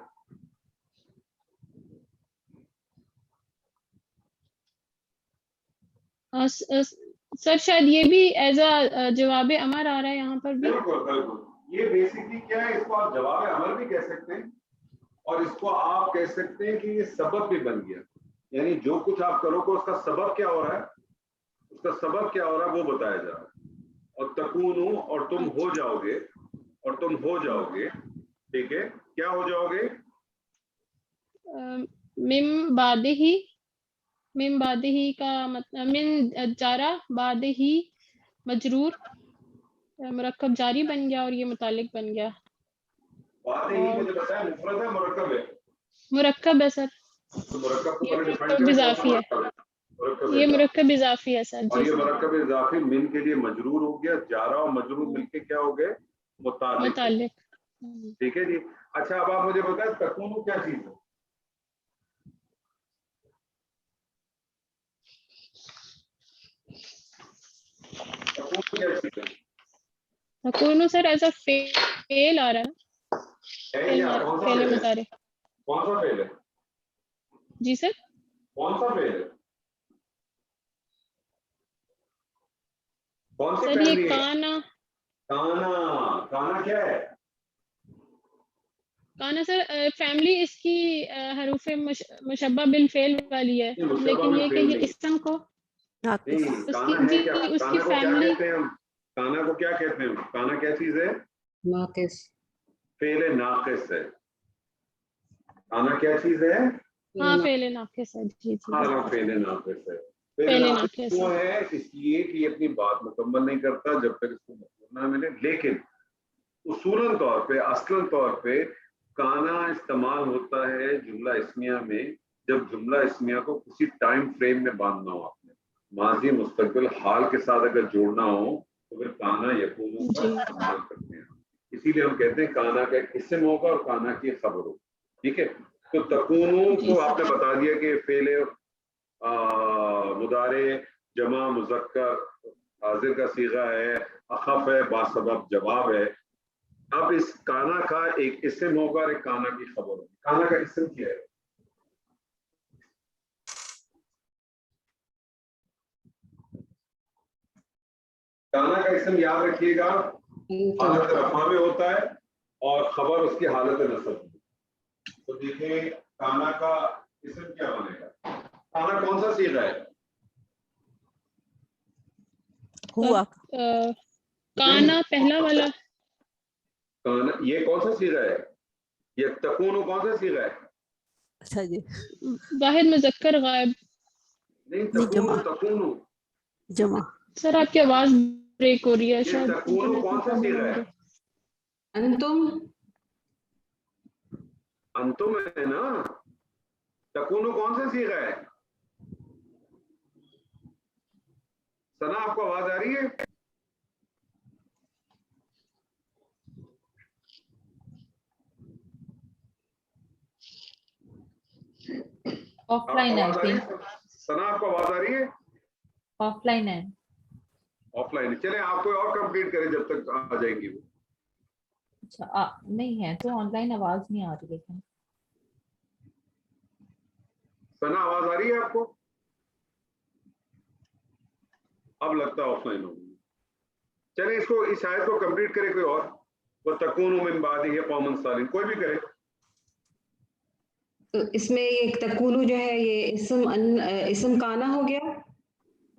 سر شاید یہ بھی ایز اے جواب امر آ رہا ہے یہاں پر بھی. بالکل بالکل, یہ بیسکلی کیا ہے, اس کو آپ جواب امر بھی کہہ سکتے ہیں, اور اس کو آپ کہہ سکتے ہیں کہ یہ سبب بھی بن گیا. یعنی جو کچھ آپ کرو گے اس کا سبب کیا ہو رہا ہے, اس کا سبب کیا ہو رہا ہے وہ بتایا جا رہا ہے. اور تکونو اور تم ہو جاؤ گے, اور تم ہو جاؤ گے, ٹھیک ہے, کیا ہو جاؤ گے؟ من بعدہی, من بعدہی کا مطلب من جارا بعدہی مجرور, مرکب جاری بن گیا اور یہ متعلق بن گیا. بات ہی مجھے بتایا مفرد ہے مرکب ہے؟ مرکب ہے سر. تو مرکب کو یہ پہلے ڈیفائن مرکب کریں, اضافی ہے. مرکب یہ اضافی. مرکب اضافی ہے سر. اور جی یہ سر, مرکب اضافی من کے لیے مجرور ہو گیا, جارا اور مجرور مل کے کیا ہو گئے؟ متعلق. متعلق. ٹھیک ہے جی. اچھا اب آپ مجھے بتائیں تکونو کیا چیز ہے؟ تکونو کیا چیز ہے؟ تکونو سر ایز اے فعل آ رہا ہے, ہے کیا؟ کون سا فعل فعل ہے؟ مضارع. کون سا فعل ہے؟ جی سر, کون سا فعل ہے؟ کون سی سر یہ فیملی ہے؟ کانا. کانا. کانا کیا ہے؟ کانا سر فیملی اس کی حروف مشبہ بالفعل والی ہے, مشبہ لیکن یہ کہ بالفعل یہ نہیں. اسم کو نہیں, اس کانا کی, ہے جی کیا؟ اس کی کانا کو کیا فیملی کہتے ہیں ہم؟ کانا کو کیا کہتے ہیں؟ کانا کیا چیز ہے؟ ناقص. فعل ناقص ہے. کانا کیا چیز ہے؟ ہاں فعل ناقص ہے. جی جی ہاں فعل ناقص ہے. فعل فعل ناقص ناقص کیوں ہے. ہے؟ اس لیے کہ یہ اپنی بات مکمل نہیں کرتا جب تک اس کو مفعول نہ ملے. لیکن اصولاً طور پہ, اصلاً طور پہ کانا استعمال ہوتا ہے جملہ اسمیہ میں جب جملہ اسمیہ کو کسی ٹائم فریم میں باندھنا ہو. آپ نے ماضی مستقبل حال کے ساتھ اگر جوڑنا ہو تو پھر کانا یکون کا جی استعمال کرتے ہیں. اسی لیے ہم کہتے ہیں کانا کا ایک اسم ہوگا اور کانا کی خبر ہوگی. ٹھیک ہے, تو تکونو جی کو سر. آپ نے بتا دیا کہ فعل مضارع جمع مذکر حاضر کا صیغہ ہے, اخف ہے, باسبب جواب ہے. اب اس کانا کا ایک اسم ہوگا اور ایک کانا کی خبر ہوگی. کانا کا اسم کیا ہے؟ کانا کا اسم یاد رکھیے گا حالت رفع میں ہوتا ہے اور خبر اس کی حالت نصب میں. تو دیکھیں کانا کا اسم کیا بنے گا؟ کانا کون سا صیغہ ہے؟ ہوا. کانا پہلا والا. کانا یہ کون سا صیغہ ہے؟ یہ تکونو کون سا صیغہ ہے؟ اچھا جی, واحد مذکر غائب. نہیں, نہیں, تکونو جمع. تکونو جمع. سر آپ کی آواز بریک ہو رہی ہے, یہ شاید تکونو انٹرنیٹ کون میں سا پرابلم صیغہ ہو ہے؟ رہی ہے. انتم. انتم ہے نا. تکونو کون سا صیغہ ہے؟ سنا آپ کو آواز آ رہی ہے؟ آف لائن آواز آ رہی ہے, ہے سنا آپ کو آواز آ رہی ہے؟ آف لائن ہے. Of line. چلیں آپ کوئی اور کمپلیٹ کریں جب تک آ جائیں گی وہ. اچھا نہیں ہے تو آن لائن آواز نہیں آ رہی. لیکن سنا آواز آ رہی ہے آپ کو؟ اب لگتا ہے آف لائن ہوگی. چلیں اس کو, اس آیت کو کمپلیٹ کرے کوئی اور. وَتَكُونُ مِن بَعْدِهِ قَوْمًا صَالِحِينَ, کوئی بھی کرے. تو اس میں یہ تکونو جو ہے یہ اسم کانا ہو گیا.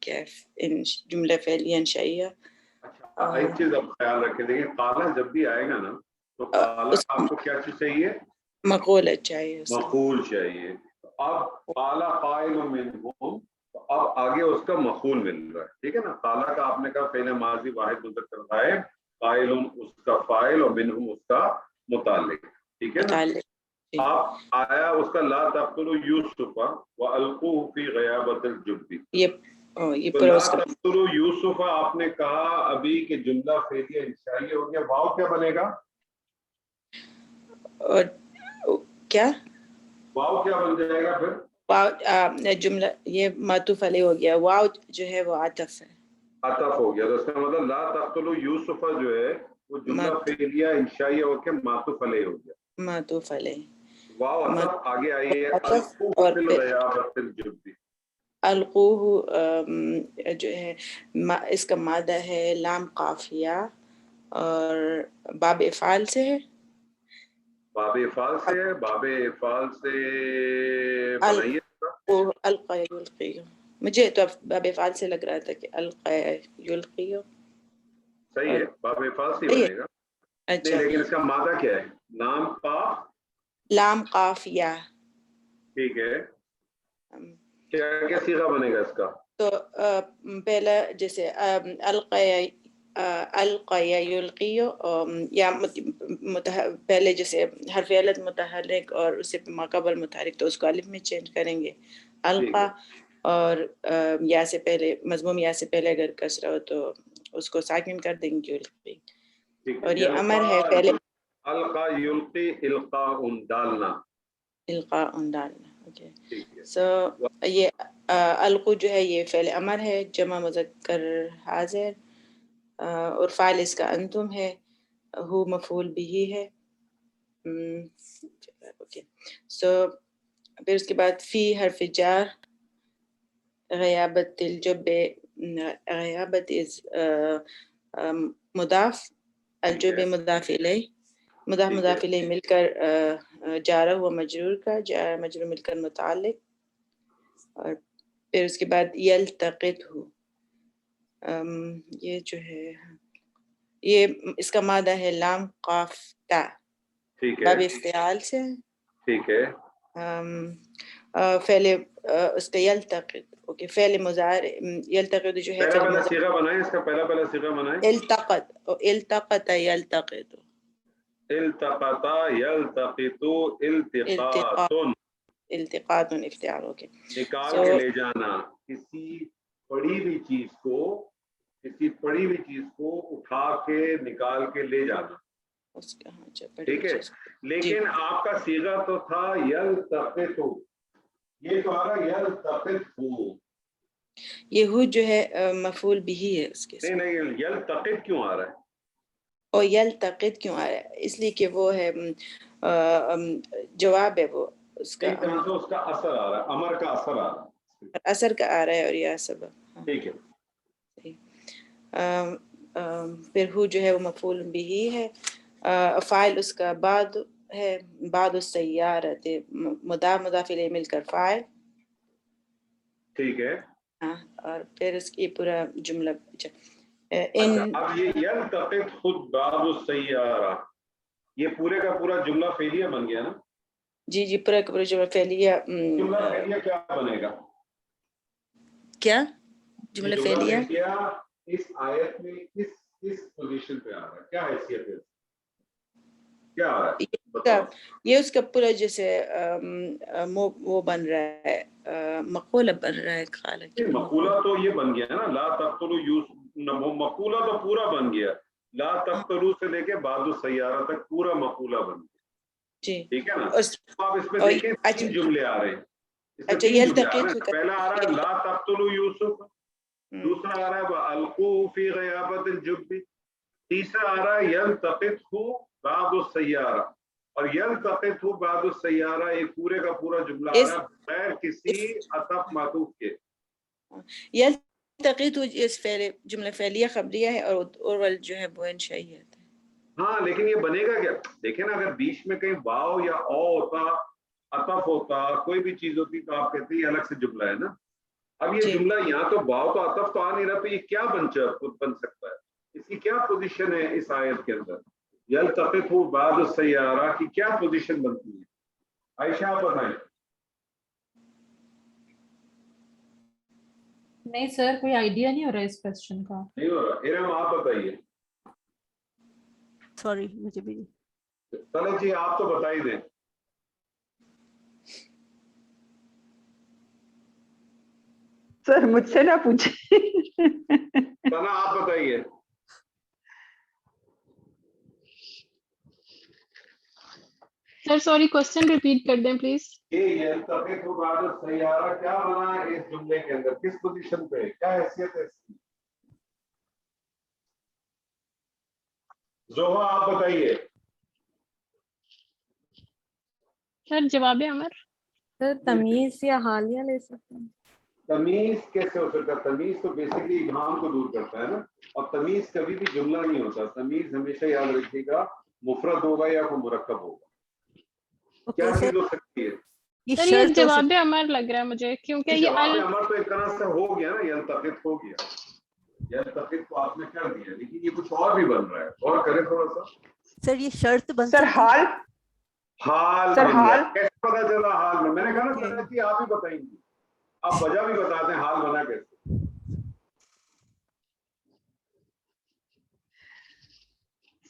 کیا ہے ان جملہ فعلیہ انشائیہ. اچھا ایک چیز آپ خیال رکھیں, دیکھیں قالا جب بھی آئے گا نا تو قالا آپ کو کیا چیز چاہیے؟ مقول چاہیے, مقول چاہیے. اب قالا قائل منہم, تو اب آگے اس کا مقول مل رہا ہے, ٹھیک ہے نا. قالا کا آپ نے کہا فعل ماضی واحد مذکر غائب, قائل اس کا فاعل اور منہم اس کا متعلق, ٹھیک ہے نا. آپ آیا اس کا لا تقتلوا یوسف والقوه فی غیابۃ الجب. یہ تو لا تقتلوا یوسف آپ نے کہا ابھی کہ جملہ فعلیہ انشائیہ ہو گیا, واو کیا بنے گا؟ اور کیا واو کیا بن جائے گا پھر؟ واو جملہ یہ معطوف علیہ ہو گیا, واو جو ہے وہ عطف ہے, عطف ہو گیا. تو اس کا مطلب لا تقتلوا یوسف جو ہے وہ جملہ فعلیہ انشائیہ ہو کے معطوف علیہ ہو گیا, معطوف علیہ. واو عطف آگے آئی ہے اور فی الغیابۃ الجب. القوہ جو ہے اس کا مادہ ہے لام قافیہ اور باب افعال سے ہے. باب افعال سے ہے, باب افعال سے بنائیے. القى یلقی, مجھے تو باب افعال سے لگ رہا تھا کہ القى یلقی. صحیح ہے, باب افعال سے بنے گا. اچھا لیکن اس کا مادہ کیا ہے؟ نام قاف لام قافیہ. ٹھیک ہے, کیا صیغہ بنے گا اس کا؟ تو پہلا جیسے القى یلقی, یا پہلے جیسے حرف علت متحرک اور اسے ما قبل متحرک تو اس کو الف میں چینج کریں گے القى, اور یا سے پہلے مضموم یا سے پہلے اگر کسرہ ہو تو اس کو ساکن کر دیں گے یلقی. اور یہ امر ہے پہلے القى یلقی القاء ڈالنا, القاء ڈالنا. اوکے سو یہ القو جو ہے یہ فعل امر ہے جمع مذکر حاضر, اور فاعل اس کا انتم ہے, ہو مفعول بھی ہے. اوکے سو پھر اس کے بعد فی حرف جار, غیابت الجب, غیابت از مضاف, الجب مضاف الیہ, مضاف الیہ مل کر جارہ ہوا مجرور کا, جارہ مجرور مل کر متعلق. اور پھر اس کے بعد یلتقط ہو, یہ جو ہے یہ اس کا مادہ ہے لام قاف تا, باب افتعال سے. ٹھیک ہے, فعل اس کا یلتقط. اوکے فعل مضارع یلتقط جو ہے پہلا صیغہ بنائیں, اس کا پہلا صیغہ بنائیں. التقط, التقط یلتقط, التقط یلتقط التقاط, التقاط افتعال. اوکے نکال کے لے جانا, کسی پڑی ہوئی چیز کو اٹھا کے نکال کے لے جانا, ٹھیک ہے. لیکن آپ کا صیغہ تو تھا یلتقط, یہ تو آ رہا یلتقط ہو, یہ ہو جو ہے مفعول بھی ہے اس کے ساتھ. نہیں یلتقط کیوں آ رہا ہے؟ اور یلتقط کیوں آ رہا ہے؟ اس لیے کہ وہ ہے جواب ہے, وہ اس کا ایک طرح سے اس کا اثر آ رہا ہے, امر کا اثر آ رہا ہے, اثر کا آ رہا ہے, اور یہ سبب. ٹھیک ہے. پھر ہو جو ہے وہ مفعول بھی ہے, فاعل اس کا بعد ہے, بعد السیارۃ, مضاف الیہ مل کر فاعل. ٹھیک ہے, اور پھر اس کی پورا جملہ. اچھا اب یہ یلتقط خود بعد السیارہ, یہ پورے کا پورا جملہ فعلیہ بن گیا نا؟ جی پورا کا پورا جملہ فعلیہ. جملہ فعلیہ کیا بنے گا؟ کیا جملہ فعلیہ اس آیت میں کس پوزیشن پہ آ رہا ہے, کیا حیثیت ہے, کیا آ رہا ہے؟ یہ اس کا پورا جیسے وہ بن رہا ہے, مقولہ بن رہا ہے. مقولہ تو یہ بن گیا نا, لا تقتلوا یوسف, مقولہ تو پورا بن گیا, لا تقتلوا سے لے کے بعد السیارہ تک پورا مقولہ بن گیا. جی ٹھیک ہے نا. آپ اس میں دیکھیں تین جملے آ رہے ہیں. اچھا یلتقط, پہلا آ رہا ہے لا تقتلوا یوسف, دوسرا آ رہا ہے والقوه فی غیابۃ الجب, تیسرا آ رہا ہے یلتقط بعد السیارہ, اور یلتقط بعد السیارہ, ایک پورے کا پورا جملہ آ رہا ہے بغیر کسی عطف معطوف کے. یلتقط اس فعل جملہ فعلیہ خبریہ ہے, اور جو ہے وہ انشائیہ ہے. ہاں لیکن یہ بنے گا کیا؟ دیکھیں نا, اگر بیچ میں کہیں واو یا او ہوتا, عطف ہوتا, کوئی بھی چیز ہوتی, تو آپ کہتے ہیں یہ الگ سے جملہ ہے نا. اب یہ جی جملہ یہاں تو واو تو عطف تو آ نہیں رہا، تو یہ کیا بن سکتا ہے؟ اس کی کیا پوزیشن ہے اس آیت کے اندر؟ یلتقط بعض السیارہ کی کیا پوزیشن بنتی ہے؟ عائشہ آپ بتائیں. نہیں سر کوئی آئیڈیا نہیں ہو رہا اس کوشچن کا. نہیں ہو رہا. ارم آپ بتائیے. سوری مجھے بھی طلعت جی آپ تو بتا ہی دیں. سر مجھ سے نہ پوچھیں. ثنا آپ بتائیے. سر سوری کوشچن ریپیٹ کر دیں پلیز. یہ یلتقط بعض السیارہ کیا بنا ہے اس جملے کے اندر؟ کس پوزیشن پہ؟ کیا حیثیت ہے اس کی؟ زوہا آپ بتائیے. سر جواب امر. سر تمیز یا حالیہ لے سکتے ہیں. تمیز کیسے ہو سکتا ہے؟ تمیز تو بیسکلی ابہام کو دور کرتا ہے نا، اور تمیز کبھی بھی جملہ نہیں ہوتا. تمیز ہمیشہ یاد رکھیے گا مفرد ہوگا یا کوئی مرکب ہوگا. کیا اوکے چیز سر ہو سکتی ہے؟ یہ سر یہ شرط ہو جواب امر لگ رہا ہے مجھے کیونکہ یہ جواب امر تو ایک طرح سے ہو گیا نا، یلتقط ہو گیا. یلتقط کو آپ نے کر دیا، لیکن یہ کچھ اور بھی بن رہا ہے. اور کریں تھوڑا سا. سر یہ شرط بن سر سکتی حال. حال سر بن گیا. حال. کیسے پتا چلا حال میں؟ میں نے کہا نا ہے. سر جی آپ ہی بتائیں گے. آپ وجہ بھی بتا دیں حال بنا کیسے.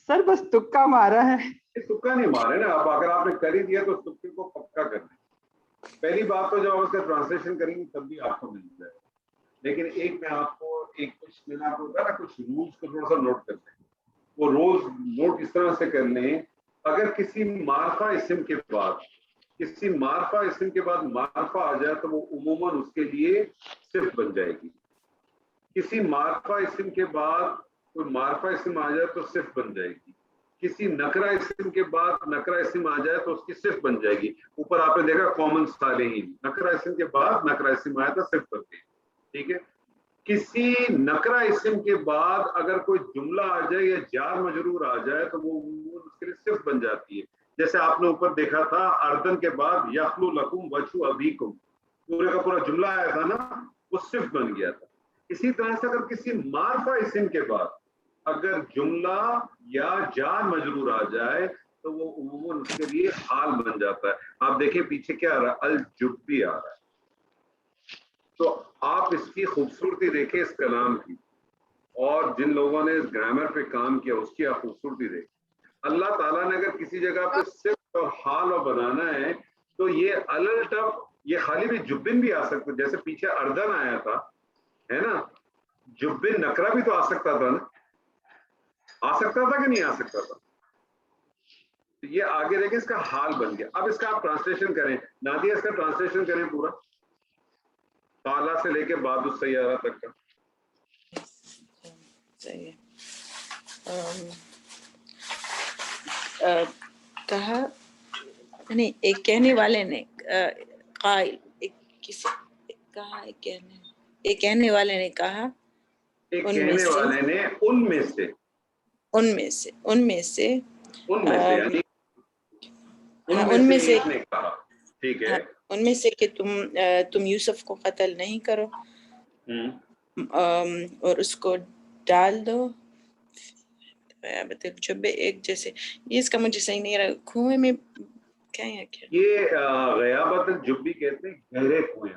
سر بس تکا مارا ہے. تکا نہیں مارے نا. اب اگر آپ نے کر ہی دیا تو تکے کو پکا کر دیں. پہلی بات تو جب آپ اس کا ٹرانسلیشن کریں گے تب بھی آپ کو مل جائے گا. لیکن ایک میں آپ کو میں نے آپ کو بتایا نا کچھ رولز کو تھوڑا سا نوٹ کر لیں. وہ روز نوٹ اس طرح سے کر لیں. اگر کسی معرفہ اسم کے بعد معرفہ آ جائے تو وہ عموماً اس کے لیے صفت بن جائے گی. کسی معرفہ اسم کے بعد کوئی معرفہ اسم آ جائے تو صفت بن جائے گی. کسی نکرہ اسم کے بعد نکرہ اسم آ جائے تو اس کی صفت بن جائے گی. اوپر آپ نے دیکھا قومن صالحین، نکرہ اسم کے بعد نکرہ اسم آیا تھا صفت بن گئی. ٹھیک ہے. کسی نکرہ اسم کے بعد اگر کوئی جملہ آ جائے یا جار مجرور آ جائے تو وہ اس کے لیے صفت بن جاتی ہے. جیسے آپ نے اوپر دیکھا تھا اردن کے بعد یخلو لکم وجہ ابیکم، پورے کا پورا جملہ آیا تھا نا، وہ صفت بن گیا تھا. اسی طرح سے اگر کسی معرفہ اسم کے بعد اگر جملہ یا جار مجرور آ جائے تو وہ عموماً اس کے لیے حال بن جاتا ہے. آپ دیکھیں پیچھے کیا آ رہا ہے؟ الجبی آ رہا ہے. تو آپ اس کی خوبصورتی دیکھیں اس کلام کی، اور جن لوگوں نے اس گرامر پہ کام کیا اس کی آپ خوبصورتی دیکھیں. اللہ تعالیٰ نے اگر کسی جگہ پہ صرف اور حال اور بنانا ہے تو یہ الٹف یہ خالی بھی جبن بھی آ سکتا، جیسے پیچھے اردن آیا تھا ہے نا، جبن نکرہ بھی تو آ سکتا تھا نا. آ سکتا تھا کہ نہیں آ سکتا تھا؟ یہ آگے دیکھیں اس کا حال بن گیا. اب اس کا آپ ٹرانسلیشن کریں. نادیہ اس کا ٹرانسلیشن کریں پورا، تالا سے لے کے بعد السیارہ تک کا. صحیح کہا نہیں، ایک کہنے والے نے قائل کہا، ایک کہنے والے نے کہا، ایک کہنے والے نے ان میں سے یعنی ان میں سے ایک نے کہا. ٹھیک ہے. ان میں سے کہ تم یوسف کو قتل نہیں کرو اور اس کو ڈال دو ایک جیسے. یہ اس کا مجھے صحیح نہیں رہا. کنویں میں کیا ہے کیا؟ یہ غیابت الجبی کہتے ہیں گہرے کنویں.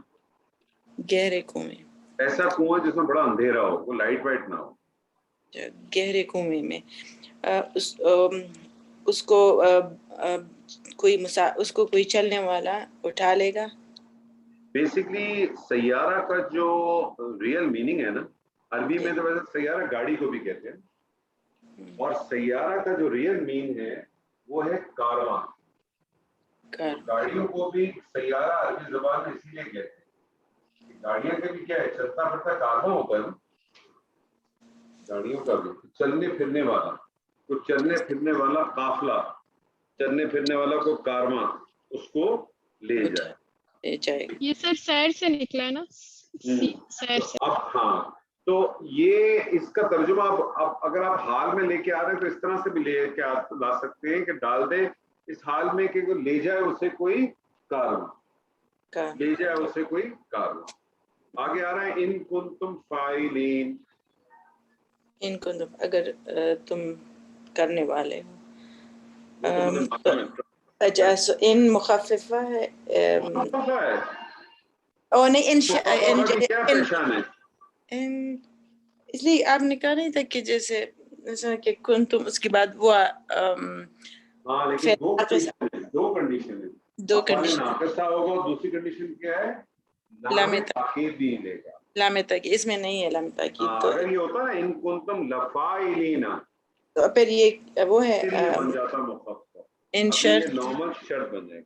گہرے کنویں، ایسا کنواں جس میں بڑا اندھیرا ہو، وہ لائٹ وائٹ نہ ہو. گہرے کنویں میں اس کو کوئی چلنے والا اٹھا لے گا. بیسکلی سیارہ کا جو ریئل میننگ ہے نا، عربی میں تو ویسے سیارہ گاڑی کو بھی کہتے ہیں، اور سیارہ کا جو ریئل میننگ ہے وہ ہے کارواں. گاڑیوں کو بھی سیارہ عربی زبان میں اسی لیے کہتے ہیں. گاڑیاں کا بھی کیا ہے؟ چلتا پھرتا کارواں ہوتا ہے نا. گاڑیوں کا بھی چلنے پھرنے والا، تو چلنے پھرنے والا قافلہ، چلنے پھرنے والا کو کارواں اس کو لے جائے. یہ سر سیر سے نکلا ہے نا، سیر سے. اب ہاں، تو یہ اس کا ترجمہ اب اگر آپ حال میں لے کے آ رہے ہیں تو اس طرح سے بھی لے کے لا سکتے ہیں کہ ڈال دیں اس حال میں کہ لے جائے اسے کوئی کارواں، لے جائے اسے کوئی کارواں. آگے آ رہا ہے ان کنتم فاعلین. ان کنتم اگر تم کرنے والے ہو. وہ تو مجھے معلوم ہے. اچھا ان مخففہ ہے. مخففہ ہے. او نہیں مخففہ کی کیا پہچان ہے؟ اس لیے آپ نے کہا نہیں تھا کہ جیسے کہ کنتم اس کے بعد وہ ہاں لیکن دو کنڈیشن ہے. دو افعال کنڈیشن ناقصہ ہوگا اور دوسری کنڈیشن کیا ہے؟ لام تاکید بھی لے گا. لام تاکید اس میں نہیں ہے لام تاکید. تو اگر یہ ہوتا ہے ان کنتم لفاعلین تو پھر یہ وہ ہے پھر یہ بن جاتا مخفف. ان اب یہ شرط نارمل شرط بن جائے گا.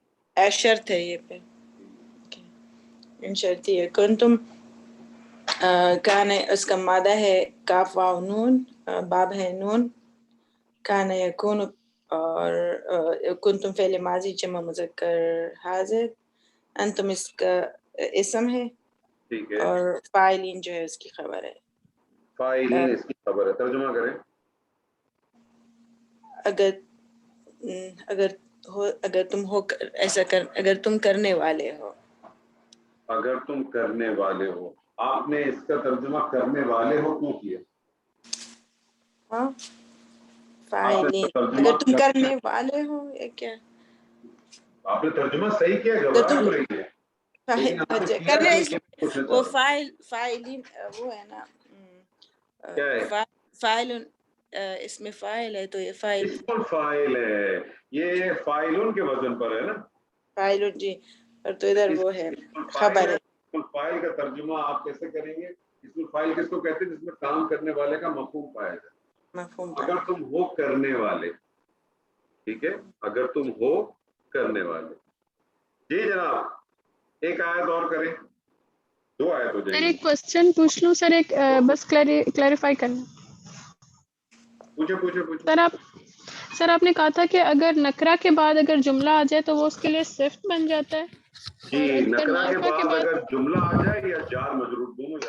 شرط ہے یہ پہ ان شرطی ہے. کنتم کان اس کا مادہ ہے کاف واو نون باب ہے نون. کان یکون اور کنتم فعل ماضی جمع مذکر حاضر. انتم اس کا اسم ہے. ٹھیک ہے. اور فاعلین جو ہے اس کی خبر ہے. فاعلین اس کی خبر ہے. ترجمہ کریں. اگر تم ہو ایسا کر اگر تم کرنے والے ہو. اگر تم کرنے والے ہو. آپ نے اس کا ترجمہ کرنے والے ہو کیوں کیا؟ ہاں فاعلین اگر تم کرنے والے ہو یا کیا؟ آپ نے ترجمہ صحیح کیا. گھبرا کیوں رہی ہے؟ کرنے وہ فاعلین وہ ہے نا کیا ہے؟ فاعل اس میں فاعل ہے تو یہ فاعل اسم فاعل ہے. یہ فاعلون کے وزن پر ہے نا. فاعل جی. اور تو ادھر وہ ہے خبر ہے. اسم فاعل کا ترجمہ آپ کیسے کریں گے؟ اسم فاعل کس کو کہتے ہیں؟ جس میں کام کرنے والے کا مفہوم پایا جائے. مفہوم اگر تم ہو کرنے والے. ٹھیک ہے. اگر تم ہو کرنے والے. جی جناب ایک آیت اور کریں. دو آیت ہو جائیں سر گی. ایک کوشچن پوچھ لوں سر. ایک بس کلیریفائی کرنا. پوچھے. سر آپ نے کہا تھا کہ اگر نکرہ کے بعد اگر جملہ آ جائے تو وہ اس کے لیے صفت بن جاتا ہے. جی اور اگر نکرہ کے معرفہ بعد اگر جملہ آ جائے یا جار مجرور دونوں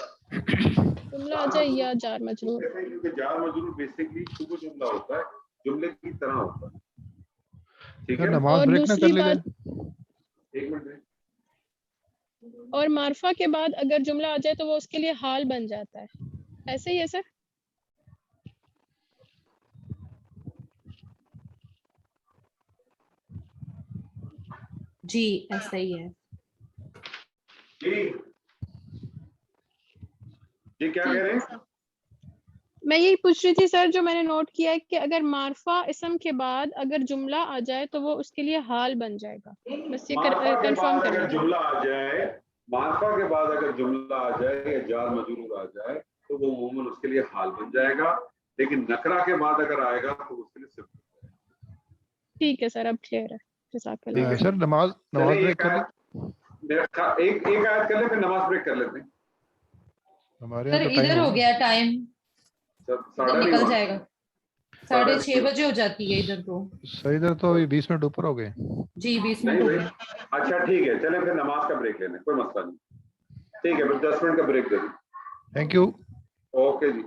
جملہ آ جائے یا جار مجرور. کیونکہ جار مجرور بیسکلی شبہ جملہ ہوتا ہے. جملے کی طرح ہوتا ہے. ٹھیک ہے. اور دوسری بات ایک منٹ. اور معرفہ کے بعد اگر جملہ آ جائے تو وہ اس کے لیے حال بن جاتا ہے. ایسے ہی ہے سر. جی ایسا ہی ہے. جی کیا کہہ رہے ہیں؟ میں یہی پوچھ رہی تھی سر جو میں نے نوٹ کیا ہے کہ اگر معرفہ اسم کے بعد اگر جملہ آ جائے تو وہ اس کے لیے حال بن جائے گا. بس یہ کنفرم کرنا تھا. جملہ آ جائے معرفہ کے بعد اگر جملہ آ جائے یا جار مجرور آ جائے تو وہ عموماً اس کے لیے حال بن جائے گا. لیکن نکرہ کے بعد اگر آئے گا تو اس کے لیے صفت. ٹھیک ہے سر اب کلیئر ہے. جزاک اللہ. سر نماز بریک کر لیں. ایک آیت کر لیں پھر نماز بریک کر لیتے ہیں. ہمارے سر یہاں تو ٹائم ادھر ہو گیا ٹائم. ادھر نکل جائے گا. 6:30 بجے ہو جاتی ہے ادھر تو. صحیح ادھر تو ابھی 20 منٹ اوپر ہو گئے. جی 20 منٹ ہو گئے. اچھا ٹھیک ہے چلیں پھر نماز کا بریک لینے کوئی مسئلہ نہیں. ٹھیک ہے پھر 10 منٹ کا بریک دے دیں. Thank you. اوکے جی.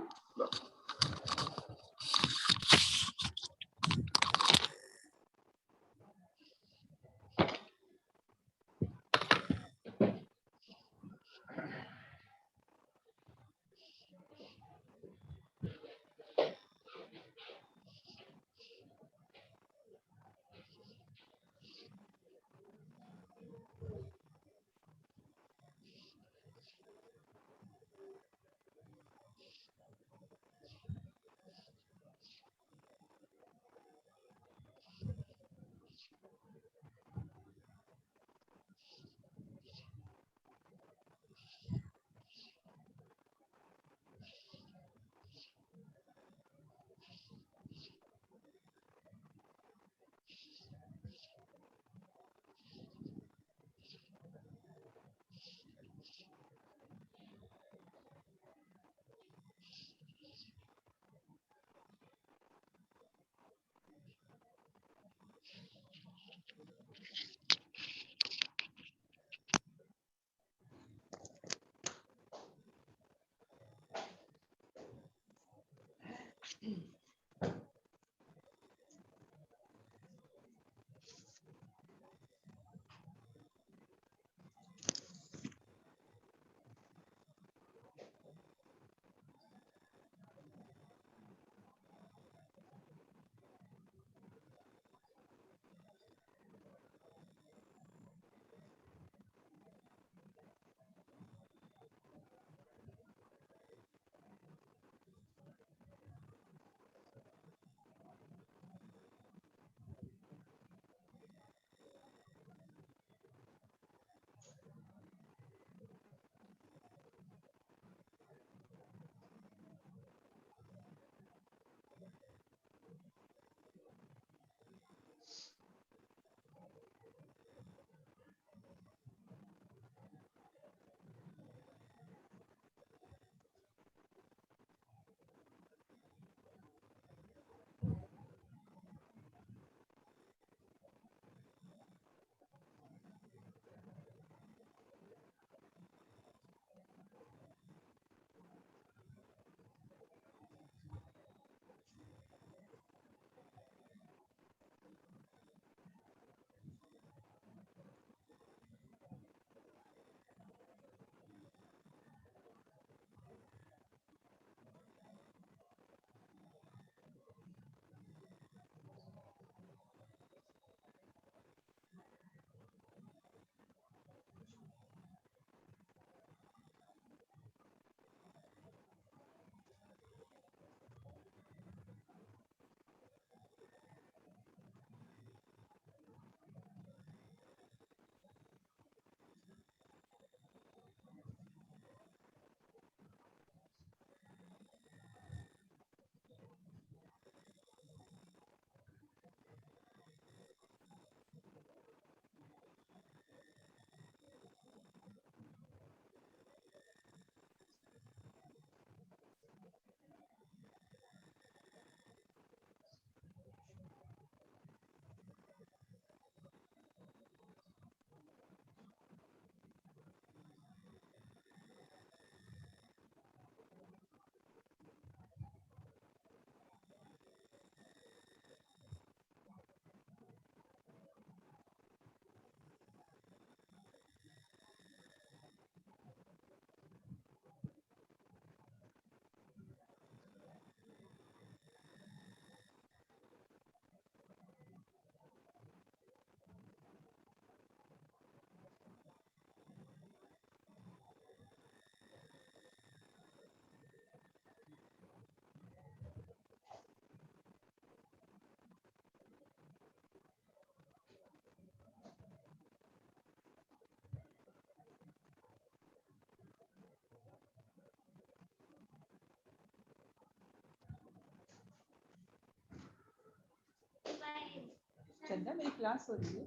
چندہ میری کلاس ہو رہی ہے.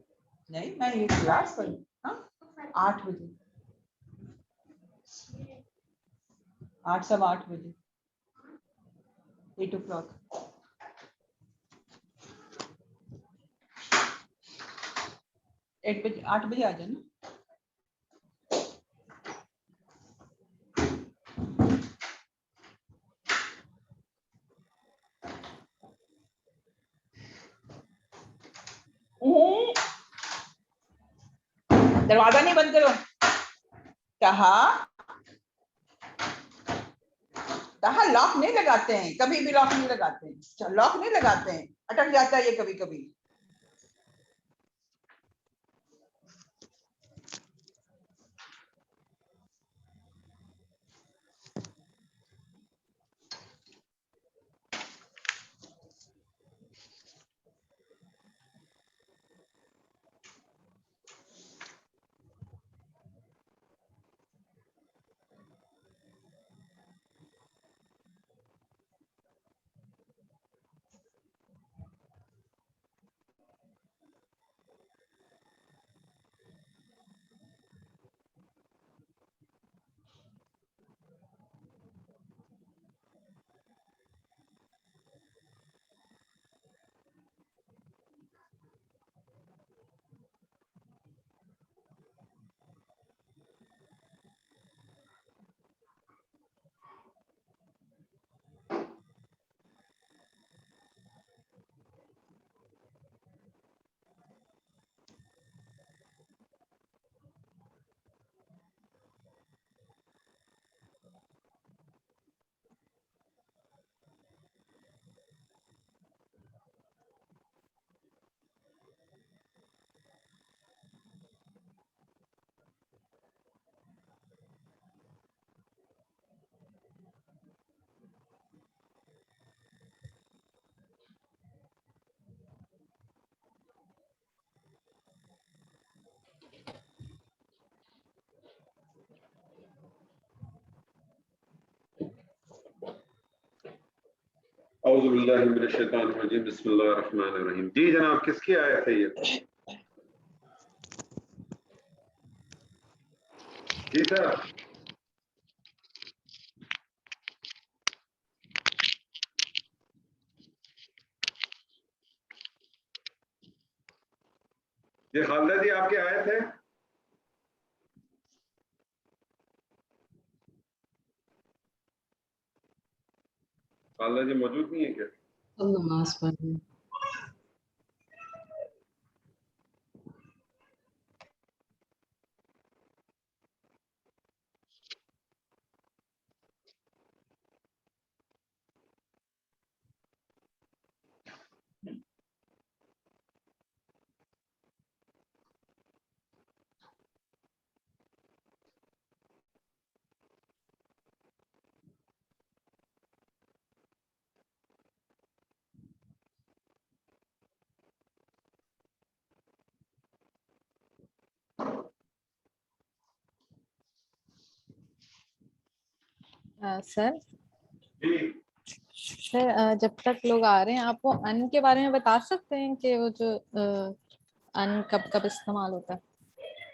نہیں میں یہ کلاس کروں. ہاں 8 بجے 8 سوا 8 بجے 8 o'clock. ایٹ بجے 8 بجے آ جانا. دروازہ نہیں بند کرو. کہا لاک نہیں لگاتے ہیں, کبھی بھی لاک نہیں لگاتے ہیں. لاک نہیں لگاتے ہیں, اٹک جاتا ہے یہ کبھی کبھی. اعوذ باللہ من الشیطان الرجیم بسم اللہ الرحمن الرحیم. جی جناب کس کی آیت ہے یہ؟ جی سر. جی خالدہ جی آپ کی آیت ہے؟ خالدہ جی موجود نہیں ہے کیا؟ نماز پڑھیں. سر جی سر جب تک لوگ آ رہے ہیں آپ وہ ان کے بارے میں بتا سکتے ہیں کہ وہ جو ان کب کب استعمال ہوتا ہے؟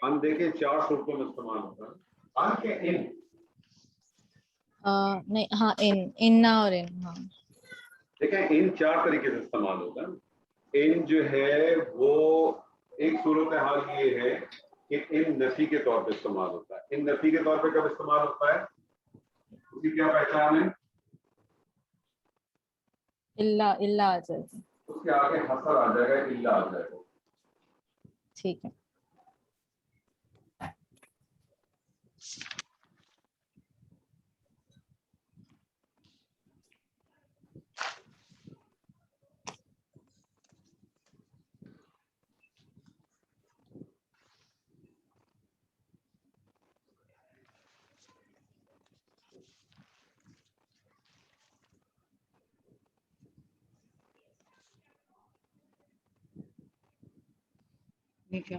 ان دیکھیں 4 صورتوں میں استعمال ہوتا ہے. ان کے ان نہیں ہاں انا اور ان. ہاں دیکھیں ان 4 طریقے سے استعمال ہوتا ہے. ان جو ہے وہ ایک صورتحال یہ ہے کہ ان نفی کے طور پہ استعمال ہوتا ہے. ان نفی کے طور پہ کب استعمال ہوتا ہے؟ اس کی کیا پہچان ہے؟ اللہ آ جائے گا. اس کے آگے حسر آ جائے گا, اللہ آ جائے گا. ٹھیک ہے. ٹھیک ہے.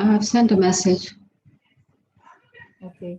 I have sent a message. Okay.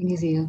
Easier.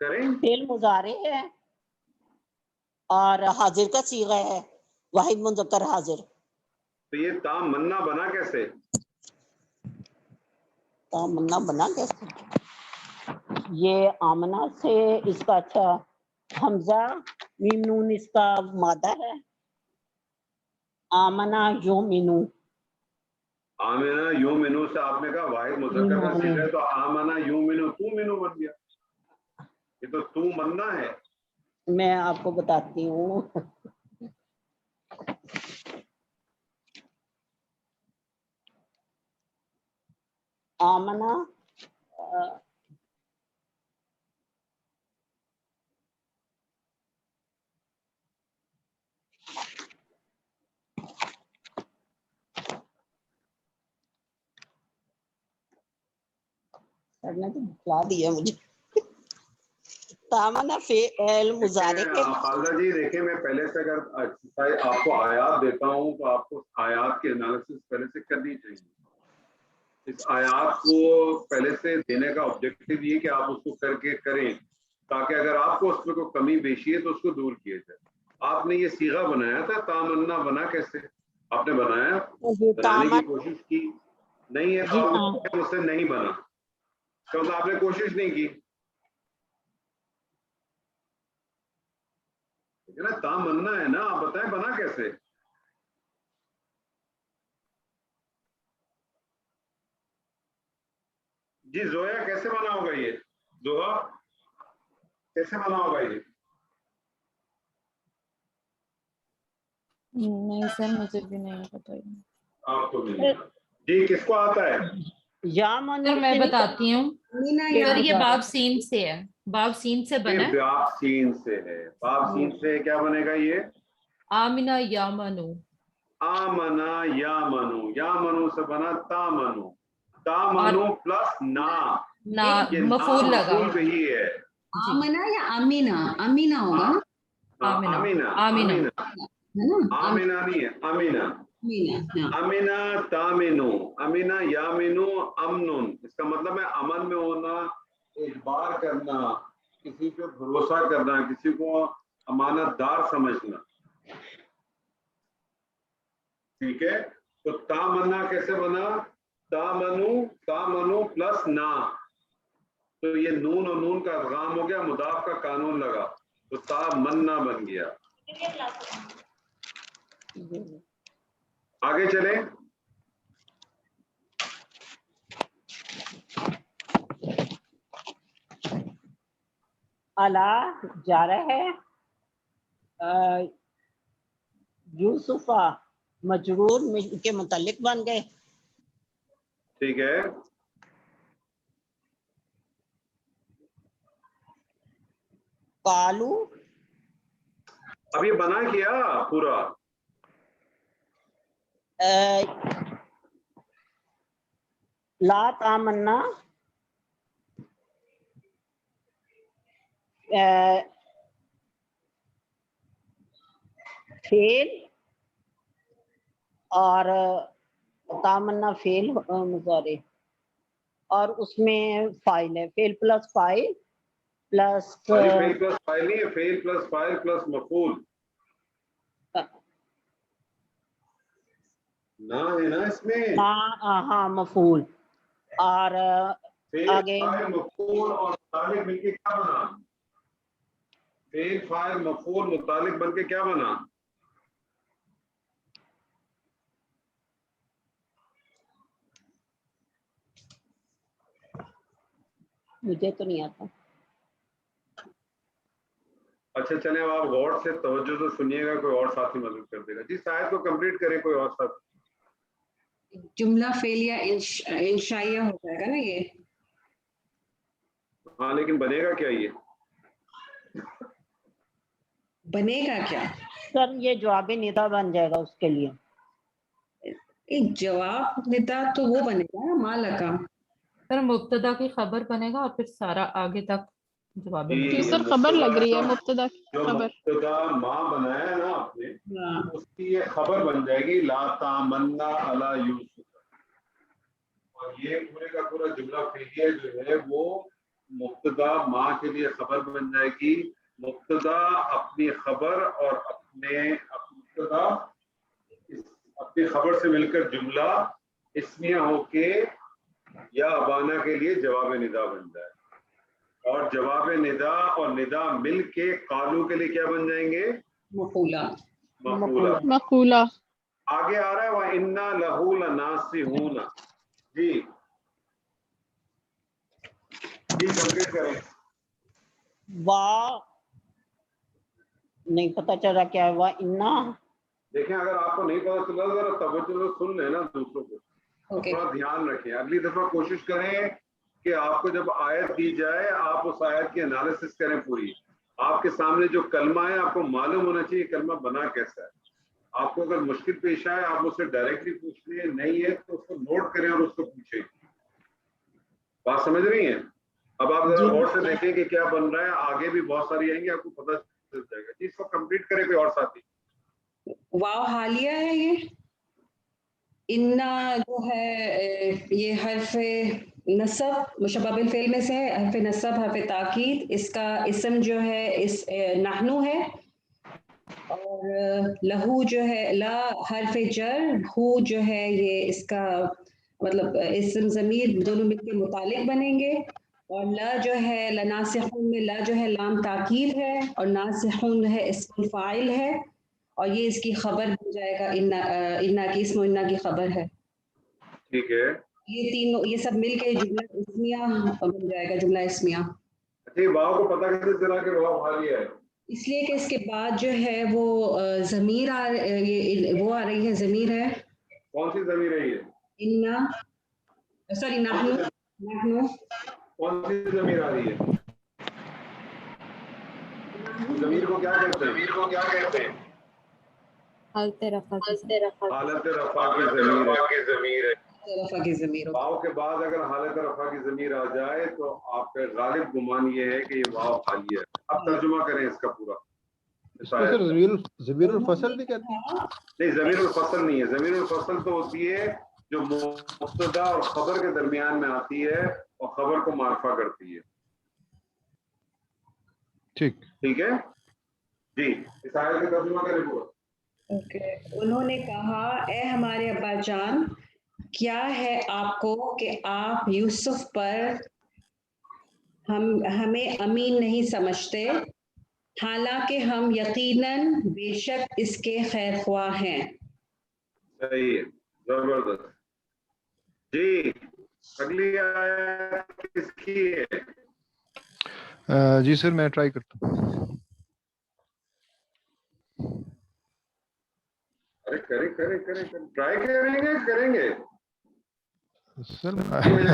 کریں. فعل مضارع ہے اور حاضر کا صیغہ ہے واحد مذکر حاضر. تو یہ تامنا بنا کیسے؟ تامنا بنا کیسے؟ یہ آمنہ سے اس کا اچھا حمزہ میم نون اس کا مادہ ہے. آمنہ یومنو. آمنہ یومنو سے آپ نے کہا واحد مذکر کا صیغہ ہے تو آمنہ یومنو تو منو بن گیا. یہ تو مننا ہے. میں آپ کو بتاتی ہوں. آمنہ نے تو بتلا دیا مجھے. تامنا فعل مضارع کے خالدہ جی دیکھیں میں پہلے سے اگر آپ کو آیات دیتا ہوں تو آپ کو آیات کے انالیسس پہلے سے کرنی چاہیے. اس آیات کو پہلے سے دینے کا آبجیکٹو یہ کہ آپ اس کو کر کے کریں تاکہ اگر آپ کو اس میں کوئی کمی بیشی ہے تو اس کو دور کیا جائے. آپ نے یہ صیغہ بنایا تھا تامنا بنا کیسے؟ آپ نے بنایا بنانے کی کوشش کی نہیں ہے تو آپ اس سے نہیں بنا کیونکہ آپ نے کوشش نہیں کی نا. تامنا ہے نا, آپ بتائیں بنا کیسے؟ جی زویا کیسے بنا ہوگا یہ؟ زوہا کیسے بنا ہوگا یہ؟ نہیں سر مجھے بھی نہیں پتا. آپ کو بھی جی کس کو آتا ہے؟ یا من سر میں بتاتی ہوں سر یہ باب سین سے ہے. باب سین سے بنا ہے. باب سین سے ہے. باب سین سے کیا بنے گا یہ؟ آمنہ یا منو. آمنا یا منو. یا منو سے بنا تا منو. تا منو پلس نا مفعول لگا ہی ہے. آمنہ یا امینا؟ امینا ہوگا نا. آمینہ آمینہ آمینہ نہیں ہے آمینہ. امینہ تامنو. امینہ یامنو امنن. اس کا مطلب ہے امن میں ہونا, اجبار کرنا, کسی پہ بھروسہ کرنا, کسی کو امانت دار سمجھنا. ٹھیک ہے. تو تامنا کیسے بنا؟ تامنو پلس نا. تو یہ نون اور نون کا ادغام ہو گیا, مضاف کا قانون لگا تو تامنا بن گیا. آگے چلیں. الا جا رہا ہے. یوسفہ مجرور کے متعلق بن گئے. ٹھیک ہے. قالو اب یہ بنا کیا پورا لا تامنا فعل اور تامنا فعل مضارع اور اس میں فاعل ہے. فعل پلس فاعل پلس فعل پلس فاعل نہیں ہے, فعل پلس فاعل پلس مفعول نہ ہے نا اس میں. ہاں مفعول اور آگے مفعول اور متعلق مل کے کیا بنا؟ فعل فاعل مفعول متعلق بن کے کیا بنا؟ مجھے تو نہیں آتا. اچھا چلیں اب آپ غور سے توجہ سے سنیے گا, کوئی اور ساتھی مدد کر دے گا. جی شاید کو کمپلیٹ کرے کوئی اور ساتھی. جملہ فعلیہ انشائیہ ہو جائے گا نا یہ. ہاں لیکن بنے گا کیا یہ؟ بنے گا کیا سر؟ یہ جواب ندا بن جائے گا اس کے لیے. ایک جواب ندا تو وہ بنے گا نا مالا کا. سر مبتدا کی خبر بنے گا اور پھر سارا آگے تک جواب. یہ سر خبر لگ رہی ہے, مبتدا جو خبر. مبتدا ماں بنایا نا آپ نے, اس کی یہ خبر بن جائے گی لا تامنا علی یوسف. اور یہ پورے کا پورا جملہ فعلیہ جو ہے وہ مبتدا ماں کے لیے خبر بن جائے گی. مبتدا اپنی خبر اور مبتدا اپنی خبر سے مل کر جملہ اسمیہ ہو کے یا ابانا کے لیے جواب ندا بن جائے, اور جواب ندا اور ندا مل کے قالو کے لیے کیا بن جائیں گے؟ مقولہ. مقولہ. مقولہ. آگے آ رہا ہے وَإِنَّا لَهُ لَنَاصِحُونَ. جی کمپلیٹ کریں. وا نہیں پتہ چل رہا کیا ہے. وا انا دیکھیں اگر آپ کو نہیں پتا چلا ذرا توجہ سے سن لیں نا دوسروں کو, تھوڑا دھیان رکھیں. اگلی دفعہ کوشش کریں کہ آپ کو جب آیت دی جائے آپ اس آیت کی انالیسس کریں پوری. آپ کے سامنے جو کلمہ ہے آپ کو معلوم ہونا چاہیے کلمہ بنا کیسا ہے. آپ کو اگر مشکل پیش آئے آپ اس سے ڈائریکٹلی پوچھ لیں, نہیں ہے تو اس کو نوٹ کریں اور اس کو پوچھیں. بات سمجھ رہی ہیں؟ اب آپ ذرا غور سے دیکھیں کہ کیا بن رہا ہے. آگے بھی بہت ساری آئیں گی, آپ کو پتہ چل جائے گا. اس کو کمپلیٹ کرے کوئی اور ساتھی. واو حالیہ ہے یہ. انا جو ہے یہ حرف نصب مشبہ بالفعل میں سے ہے. حرف نصب حرف تاکید. اس کا اسم جو ہے اس نحنو ہے, اور لہو جو ہے لا حرف جر, ہو جو ہے یہ اس کا مطلب اسم ضمیر دونوں مل کے متعلق بنیں گے. اور لا جو ہے لناسحون میں لا جو ہے لام تاکید ہے, اور ناسحون ہے اسم الفاعل ہے, اور یہ اس کی خبر بن جائے گا. انا کی اسم انا کی خبر ہے. ٹھیک ہے, یہ تینوں یہ سب مل کے جملہ اسمیہ بن جائے گا, جملہ اسمیہ. اچھا واو کو پتہ کیسے چلا کہ واو حالیہ ہے؟ اس لیے کہ اس کے بعد جو ہے وہ ضمیر وہ آ رہی ہے, ضمیر ہے. کون سی ضمیر ہے یہ؟ انا سوری نحنو. کون سی ضمیر آ رہی ہے؟ ضمیر کو کیا کہتے ہیں؟ حالت رفع حالت رفع کی ضمیر ہے. واو کے بعد اگر حالت رفع کی ضمیر آ جائے تو آپ کا غالب گمان یہ ہے کہ یہ واو حالیہ ہے. اب ترجمہ کریں اس کا پورا. سر ضمیر الفصل بھی کہتے ہیں؟ نہیں, ضمیر الفصل نہیں ہے. ضمیر الفصل تو ہوتی ہے جو مبتدا اور خبر کے درمیان میں آتی ہے اور خبر کو معرفہ کرتی ہے. ٹھیک ہے جی. اس آیت کا ترجمہ کریں پورا. انہوں نے کہا اے ہمارے ابا جان, کیا ہے آپ کو کہ آپ یوسف پر ہمیں امین نہیں سمجھتے, حالانکہ ہم یقیناً بے شک اس کے خیر خواہ ہیں. صحیح ہے, زبردست. جی اگلی آیت کس کی ہے؟ جی سر میں ٹرائی کرتا ہوں. ارے کریں ٹرائی کریں گے سر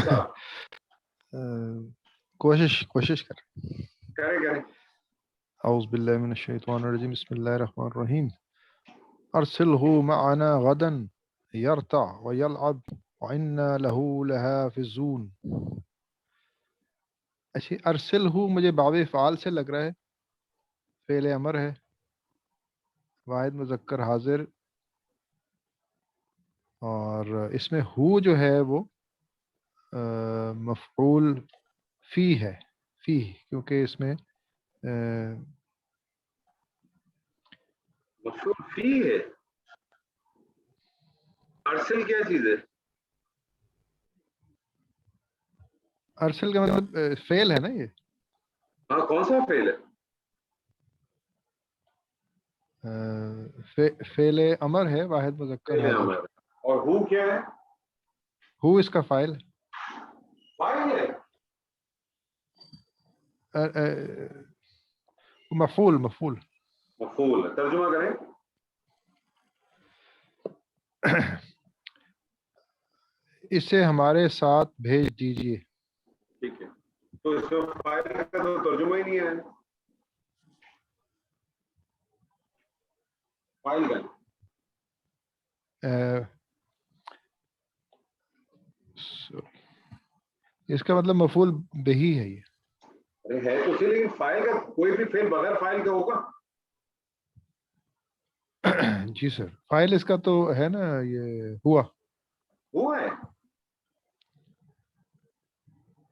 صاحب. کوشش کریں. اعوذ باللہ من الشیطان الرجیم بسم اللہ الرحمن الرحیم. ارسلہ معنا غدا یرتع ویلعب وإنا له لحافظون. اچھا ارسلہ مجھے باب فعال سے لگ رہا ہے, فعل امر ہے, واحد مذکر حاضر, اور اس میں ہو جو ہے وہ مفعول فی ہے, فی کیونکہ اس میں مفعول فی ہے. ارسل کیا چیز ہے؟ ارسل کا مطلب فعل ہے نا یہ. ہاں کون سا فعل ہے؟ فعل امر ہے, واحد مذکر حاضر. اور ہو کیا ہے؟ ہو اس کا فاعل ہے. مفعول ہے. ترجمہ کریں. اسے ہمارے ساتھ بھیج دیجیے. ٹھیک ہے, تو اس کا فاعل کا تو ترجمہ ہی نہیں ہے. فاعل کا اس کا مطلب مفعول بہی ہے یہ. ارے ہے تو صحیح, لیکن فاعل کا کوئی بھی فعل بغیر فاعل کا ہوگا. جی سر فاعل اس کا تو ہے نا, یہ ہوا ہے.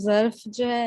ظرف جو ہے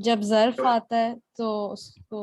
جب ظرف آتا ہے تو اس کو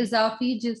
اضافی جس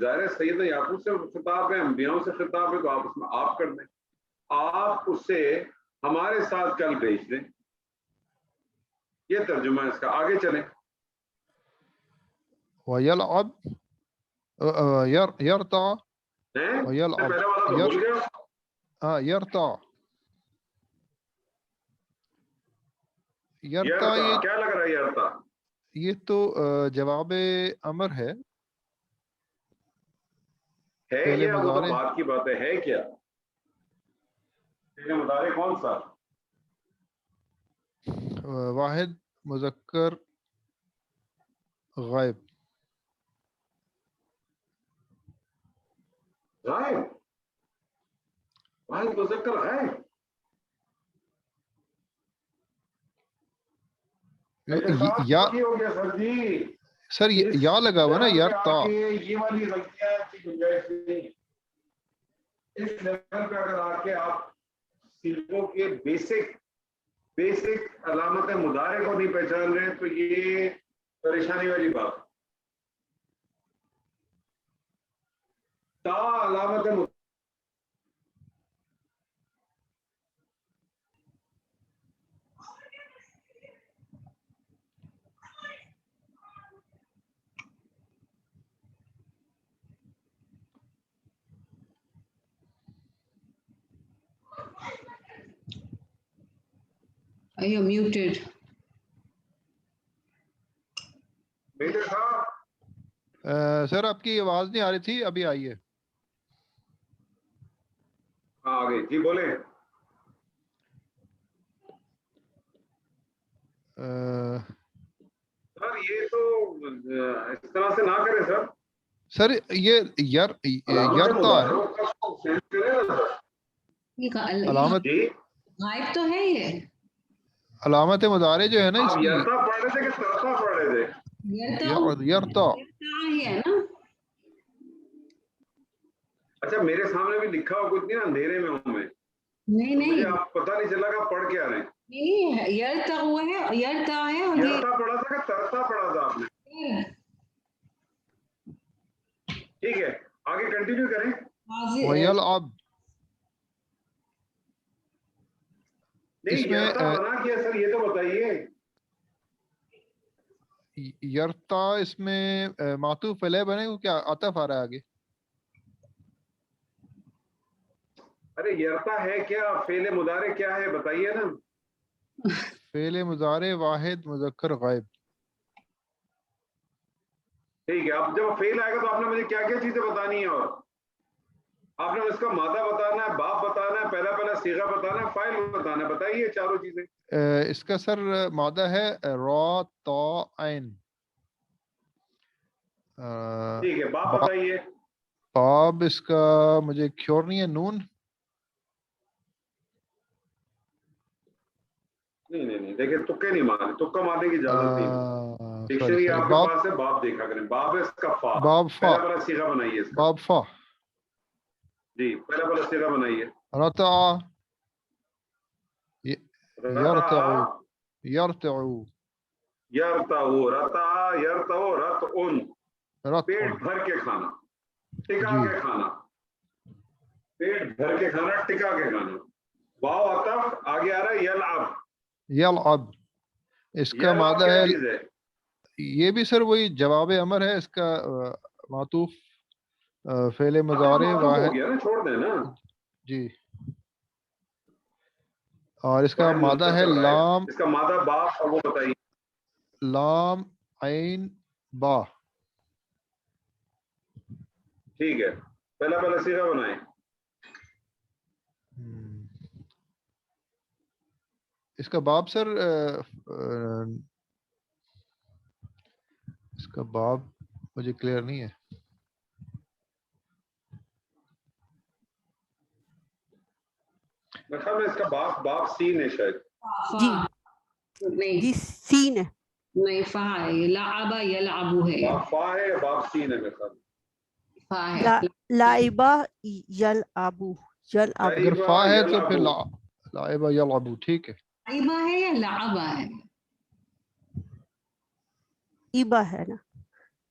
ظاہر سیدنا یعقوب سے خطاب ہے, انبیاؤں سے خطاب ہے, تو آپ اس میں آپ کر دیں, آپ اسے ہمارے ساتھ کل بھیج دیں. یہ ترجمہ ہے اس کا. آگے چلیں. وَيَلْعَبْ يَرْتَعْ ہیں وَيَلْعَبْ پہلا والا تو بھول گیا. يَرْتَعْ یرتا یہ کیا لگ رہا ہے یرتا؟ یہ تو جواب امر ہے. ہے فعل کیا؟ وہ تو مضارع بات کی بات ہے کیا؟ فعل مضارع کون سا؟ واحد مذکر غائب. غائب؟ واحد مذکر غائب؟ یا ہو گیا سر جی. سر یا لگا ہوا نا یرتا. یہ والی غلطیاں کی گنجائش نہیں. اس لیول پہ اگر آ کے آپ صیغوں کے بیسک علامت مضارع کو نہیں پہچان رہے تو یہ پریشانی والی بات. تا علامت You're muted. میٹر صاحب. سر آپ کی آواز نہیں آ رہی تھی, ابھی آئی ہے. ہاں آگے جی بولیں. سر یہ تو اس طرح سے نہ کریں سر. سر یہ یرتا ہے علامت. غائب تو ہے یہ علامت مضارع جو ہے نا اس آپ کی یرتا پڑھ رہے تھے کہ ترتا پڑھ رہے تھے؟ یرتا ہی ہے نا. اچھا میرے سامنے بھی لکھا ہو کچھ نہیں, اندھیرے میں ہوں میں. نہیں مجھے آپ پتہ نہیں چلا کہ پڑھ کے آ رہے ہیں. نہیں یرتا ہوا ہے, یرتا ہے اور یہ یرتا پڑھا تھا کہ ترتا پڑھا تھا آپ نے؟ ٹھیک ہے آگے کنٹینیو کریں. وَيَلْعَبْ اس نہیں میں یرتا بنا کیا سر یہ تو بتائیے. یرتا اس میں معطوف علیہ بنے گا کیا عطف آ رہا ہے آگے؟ ارے یرتا ہے کیا؟ فعل مضارع کیا ہے بتائیے نا. فعل مضارع واحد مذکر غائب. ٹھیک ہے, اب جب فعل آئے گا تو آپ نے مجھے کیا کیا چیزیں بتانی ہیں, اور آپ نے اس کا مادہ بتانا ہے, باب بتانا ہے, پہلا صیغہ بتانا ہے, فاعل بتانا ہے. بتائیے چاروں چیزیں. اس کا سر مادہ ہے را تا عین. ٹھیک ہے باب بتائیے. باب اس کا مجھے کیور نہیں ہے. نون نہیں دیکھیں تکے نہیں مارے, تکا مارنے کی اجازت نہیں. ڈکشنری آپ کے پاس ہے, باب دیکھا کریں. باب ہے اس کا فا. باب فا. پہلا صیغہ بنائیے اس کا. باب فا جی پہلا صیغہ بنائیے. رتع یرتع یرتع یرتع رتع یرتع رتع. پیٹ بھر کے کھانا, ٹکا کے کھانا. پیٹ بھر کے کھانا, ٹکا کے کھانا. واو عطف آگے آ رہا ہے یلعب. یلعب اس کا مادہ ہے. یہ بھی سر وہی جواب امر ہے. اس کا معطوف فعل مضارع واحد ہو گیا نا, چھوڑ دیں نا. جی. اور اس کا مادہ ہے لام. اس کا مادہ با, اور وہ بتائیے. لام عین با. ٹھیک ہے پہلا صیغہ بنائیں. اس کا باب سر اس کا باب مجھے کلیئر نہیں ہے. میرے میں اس کا باب سین ہے شاید. نہیں سین ہے. نہیں فا ہے. لعب یلعب ہے. فا ہے یا باب سین ہے میرے خیال میں. فا ہے. لائبہ یلعب. اگر فا ہے تو پھر لعب یلعب. ٹھیک ہے. لعبہ ہے یا لعبہ ہے؟ ایبا ہے نا.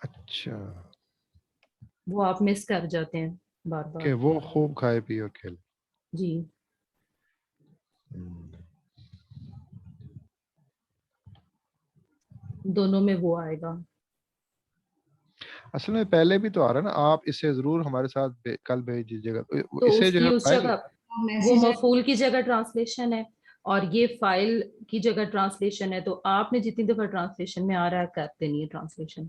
اچھا وہ آپ مس کر جاتے ہیں بار کہ بار. وہ خوب کھائے پیے اور کھیلے. جی دونوں میں وہ آئے گا. اصل میں پہلے بھی تو آ رہا ہے نا, آپ اسے ضرور ہمارے ساتھ کل بھیج دیجیے گا. تو اسے اس جو کی ہے اس فائل جگہ وہ مفعول کی جگہ ٹرانسلیشن ہے اور یہ فائل کی جگہ ٹرانسلیشن ہے. تو آپ نے جتنی دفعہ ٹرانسلیشن میں آ رہا ہے کرتے نہیں ہے ٹرانسلیشن.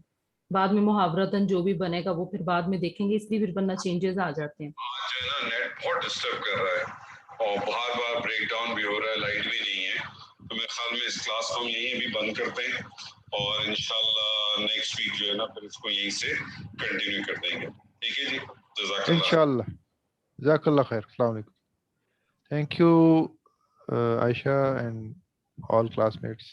بعد میں محاورتاً جو بھی بنے گا وہ پھر بعد میں دیکھیں گے, اس لیے پھر ورنہ چینجز آ جاتے ہیں. جو ہے نا نیٹ بہت ڈسٹرب کر رہا ہے اور بار بار بریک ڈاؤن بھی ہو رہا ہے, لائٹ بھی نہیں ہے. تو میرے خیال میں اس کلاس کو ہم یہیں بھی بند کرتے ہیں اور انشاءاللہ نیکسٹ ویک جو ہے نا پھر اس کو یہیں سے کنٹینیو کر دیں گے. ٹھیک ہے جی, جزاک اللہ. انشاءاللہ. جزاک اللہ خیر. السلام علیکم. Thank you Ayesha and all classmates.